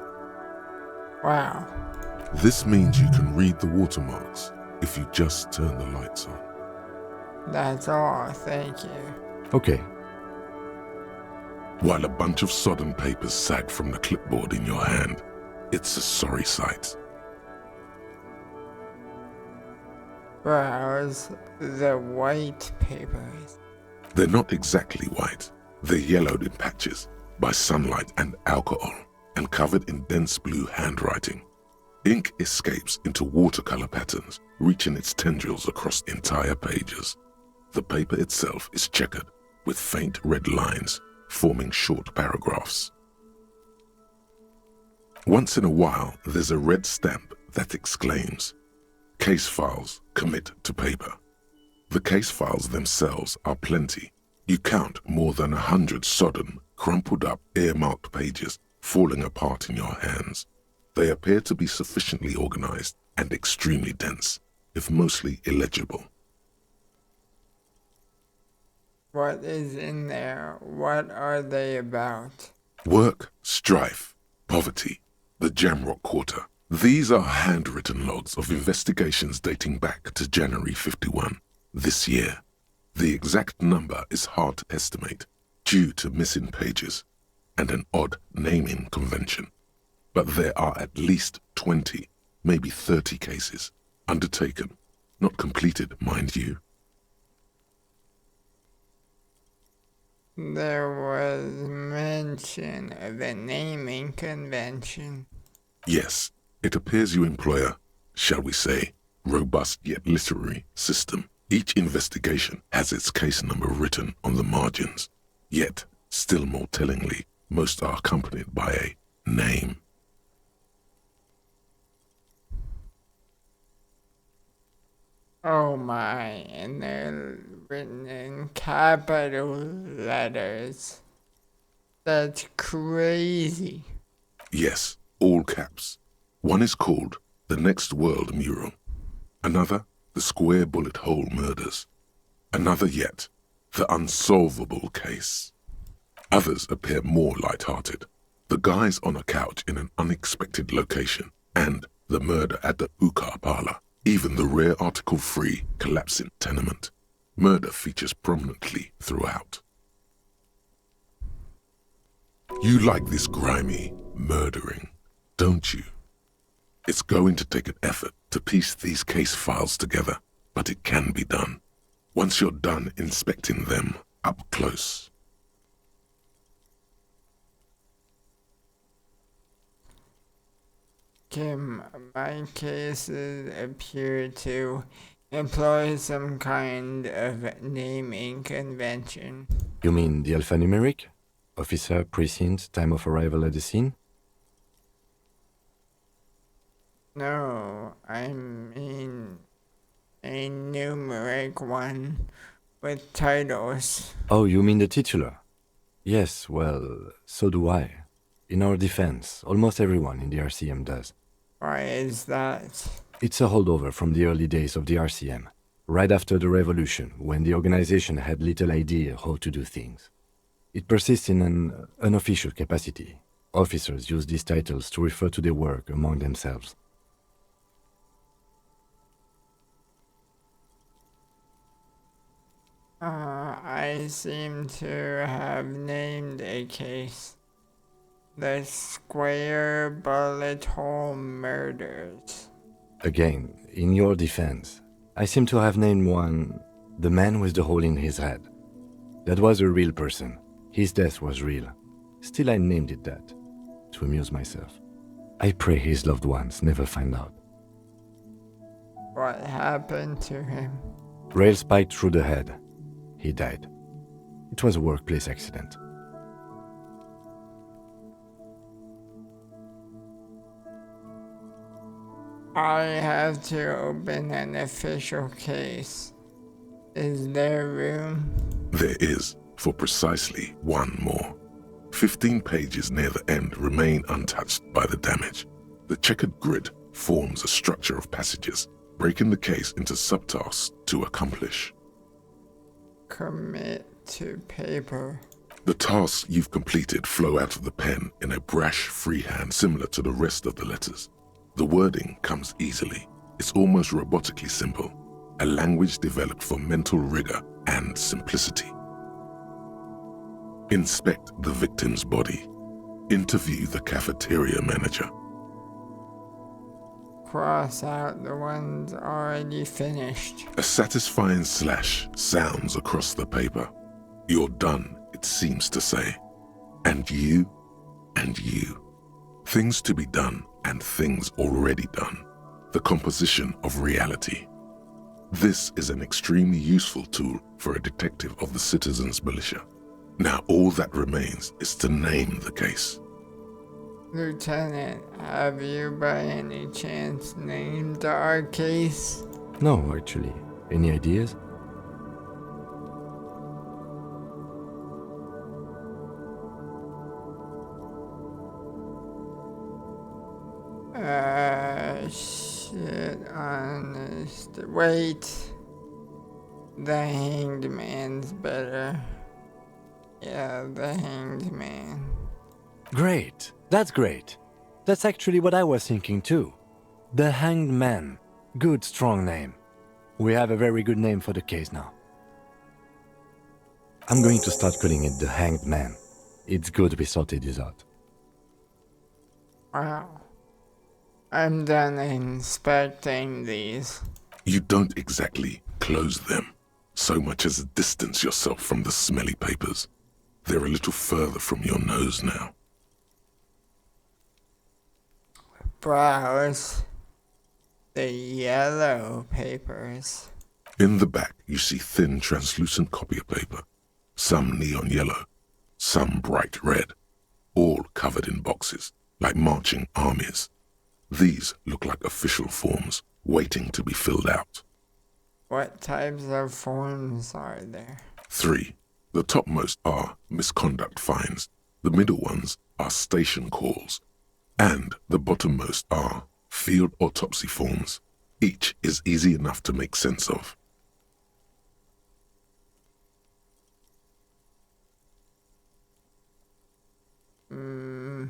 Wow. This means you can read the watermarks if you just turn the lights on. That's all, thank you. Okay. While a bunch of sodden papers sag from the clipboard in your hand, it's a sorry sight. Browse the white papers. They're not exactly white. They're yellowed in patches by sunlight and alcohol and covered in dense blue handwriting. Ink escapes into watercolor patterns, reaching its tendrils across entire pages. The paper itself is checkered with faint red lines, forming short paragraphs. Once in a while, there's a red stamp that exclaims, "Case files commit to paper." The case files themselves are plenty. You count more than 100 sodden, crumpled up, earmarked pages falling apart in your hands. They appear to be sufficiently organized and extremely dense, if mostly illegible. What is in there? What are they about? Work, strife, poverty, the Jamrock Quarter. These are handwritten logs of investigations dating back to January 51, this year. The exact number is hard to estimate due to missing pages and an odd naming convention. But there are at least 20, maybe 30 cases undertaken, not completed, mind you. There was mention of a naming convention. Yes, it appears you employ a, shall we say, robust yet literary system. Each investigation has its case number written on the margins. Yet, still more tellingly, most are accompanied by a name. Oh my, and they're written in capital letters. That's crazy. Yes, all caps. One is called The Next World Mural. Another, The Square Bullet Hole Murders. Another yet, The Unsolvable Case. Others appear more light-hearted. The guys on a couch in an unexpected location, and the murder at the hookah parlor. Even the rare article-free collapsing tenement. Murder features prominently throughout. You like this grimy murdering, don't you? It's going to take an effort to piece these case files together, but it can be done. Once you're done inspecting them up close. Kim, my cases appear to employ some kind of naming convention. You mean the alphanumeric? Officer, precinct, time of arrival at the scene? No, I mean a numeric one with titles. Oh, you mean the titular? Yes, well, so do I. In our defense, almost everyone in the RCM does. Why is that? It's a holdover from the early days of the RCM, right after the revolution, when the organization had little idea how to do things. It persists in an unofficial capacity. Officers use these titles to refer to their work among themselves. I seem to have named a case. The Square Bullet Hole Murders. Again, in your defense, I seem to have named one the man with the hole in his head. That was a real person. His death was real. Still, I named it that, to amuse myself. I pray his loved ones never find out. What happened to him? Rail spiked through the head. He died. It was a workplace accident. I have to open an official case. Is there room? There is, for precisely one more. 15 pages near the end remain untouched by the damage. The checkered grid forms a structure of passages, breaking the case into subtasks to accomplish. Commit to paper. The tasks you've completed flow out of the pen in a brash freehand similar to the rest of the letters. The wording comes easily. It's almost robotically simple, a language developed for mental rigor and simplicity. Inspect the victim's body. Interview the cafeteria manager. Cross out the ones already finished. A satisfying slash sounds across the paper. You're done, it seems to say. And you, and you. Things to be done and things already done. The composition of reality. This is an extremely useful tool for a detective of the citizens' militia. Now all that remains is to name the case. Lieutenant, have you by any chance named our case? No, actually. Any ideas? Shit, honest. Wait. The Hanged Man's better. Yeah, the Hanged Man. Great. That's great. That's actually what I was thinking too. The Hanged Man. Good, strong name. We have a very good name for the case now. I'm going to start calling it the Hanged Man. It's good we sorted this out. Wow. I'm done inspecting these. You don't exactly close them, so much as distance yourself from the smelly papers. They're a little further from your nose now. Browse the yellow papers. In the back, you see thin, translucent copy of paper. Some neon yellow, some bright red, all covered in boxes, like marching armies. These look like official forms, waiting to be filled out. What types of forms are there? 3. The topmost are misconduct fines. The middle ones are station calls. And the bottommost are field autopsy forms. Each is easy enough to make sense of. I'm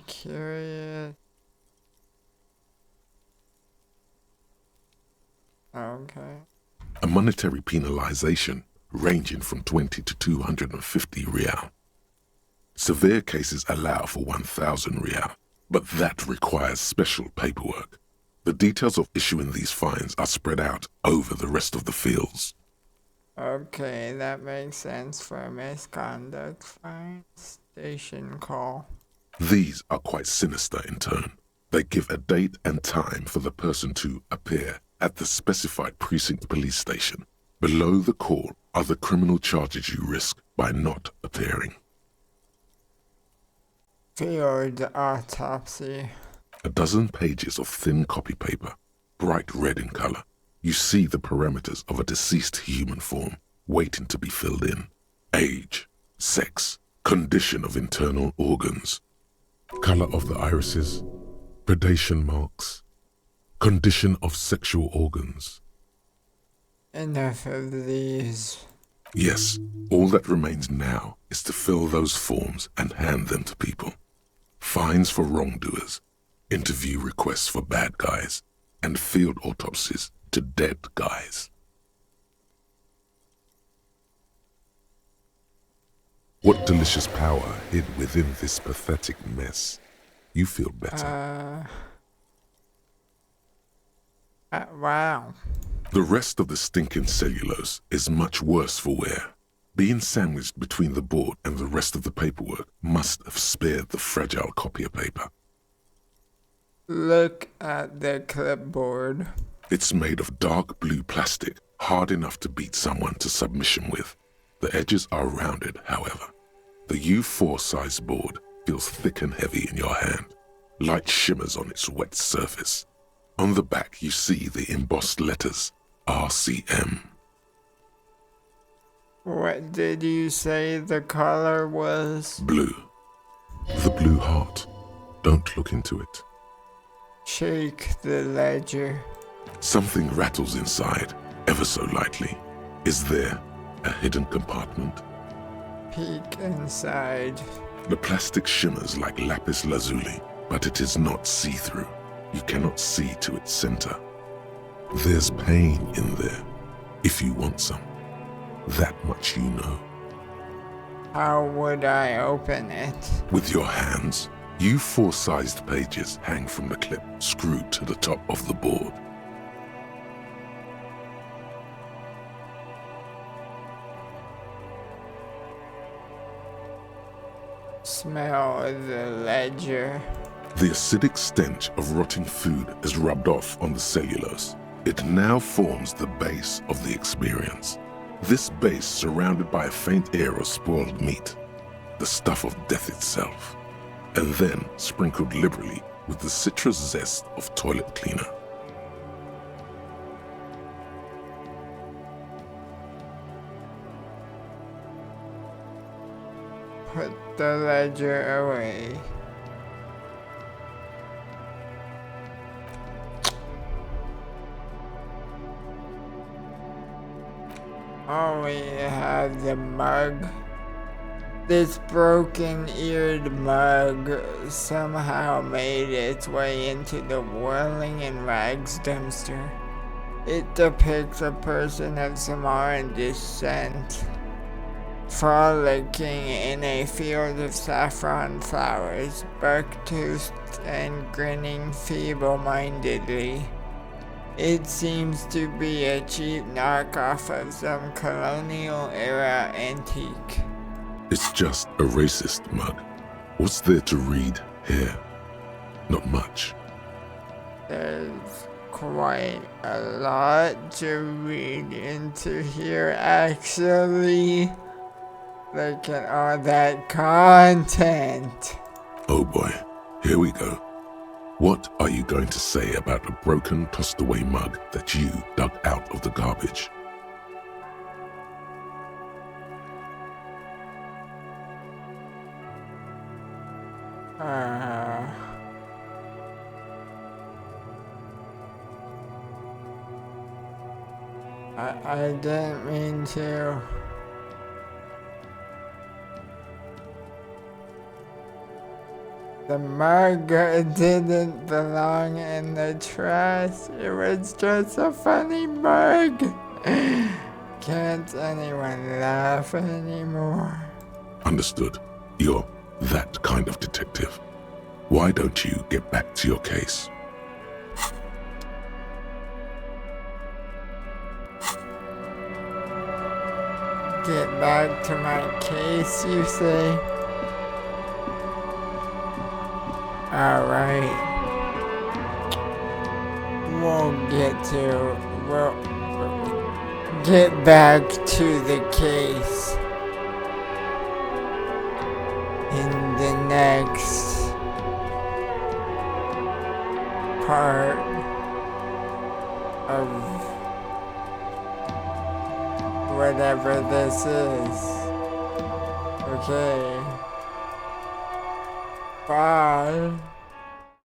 curious. Okay. A monetary penalization ranging from 20 to 250 real. Severe cases allow for 1,000 real, but that requires special paperwork. The details of issuing these fines are spread out over the rest of the fields. Okay, that makes sense for misconduct fine. Station call. These are quite sinister in tone. They give a date and time for the person to appear at the specified precinct police station. Below the call are the criminal charges you risk by not appearing. Field autopsy. A dozen pages of thin copy paper, bright red in color. You see the parameters of a deceased human form waiting to be filled in. Age, sex, condition of internal organs, color of the irises, predation marks, condition of sexual organs. Enough of these. Yes, all that remains now is to fill those forms and hand them to people. Fines for wrongdoers, interview requests for bad guys, and field autopsies to dead guys. What delicious power hid within this pathetic mess. You feel better. Wow. The rest of the stinking cellulose is much worse for wear. Being sandwiched between the board and the rest of the paperwork must have spared the fragile copier paper. Look at the clipboard. It's made of dark blue plastic, hard enough to beat someone to submission with. The edges are rounded, however. The U4 size board feels thick and heavy in your hand. Light shimmers on its wet surface. On the back you see the embossed letters, RCM. What did you say the color was? Blue. The blue heart. Don't look into it. Shake the ledger. Something rattles inside, ever so lightly. Is there a hidden compartment? Peek inside. The plastic shimmers like lapis lazuli, but it is not see-through. You cannot see to its center. There's pain in there, if you want some. That much you know. How would I open it? With your hands. U4 sized pages hang from the clip screwed to the top of the board. Smell the ledger. The acidic stench of rotting food is rubbed off on the cellulose. It now forms the base of the experience. This base surrounded by a faint air of spoiled meat, the stuff of death itself, and then sprinkled liberally with the citrus zest of toilet cleaner. Put the ledger away. Oh, we have the mug. This broken-eared mug somehow made its way into the whirling in rags dumpster. It depicts a person of Samoan descent frolicking in a field of saffron flowers, buck-toothed and grinning feeble-mindedly. It seems to be a cheap knockoff of some colonial-era antique. It's just a racist mug. What's there to read here? Not much. There's quite a lot to read into here, actually. Look at all that content. Oh boy, here we go. What are you going to say about a broken, tossed-away mug that you dug out of the garbage? I didn't mean to. The mug didn't belong in the trash. It was just a funny mug. Can't anyone laugh anymore? Understood. You're that kind of detective. Why don't you get back to your case? Get back to my case, you say? Alright. We'll get back to the case in the next part of whatever this is. Okay. Bye.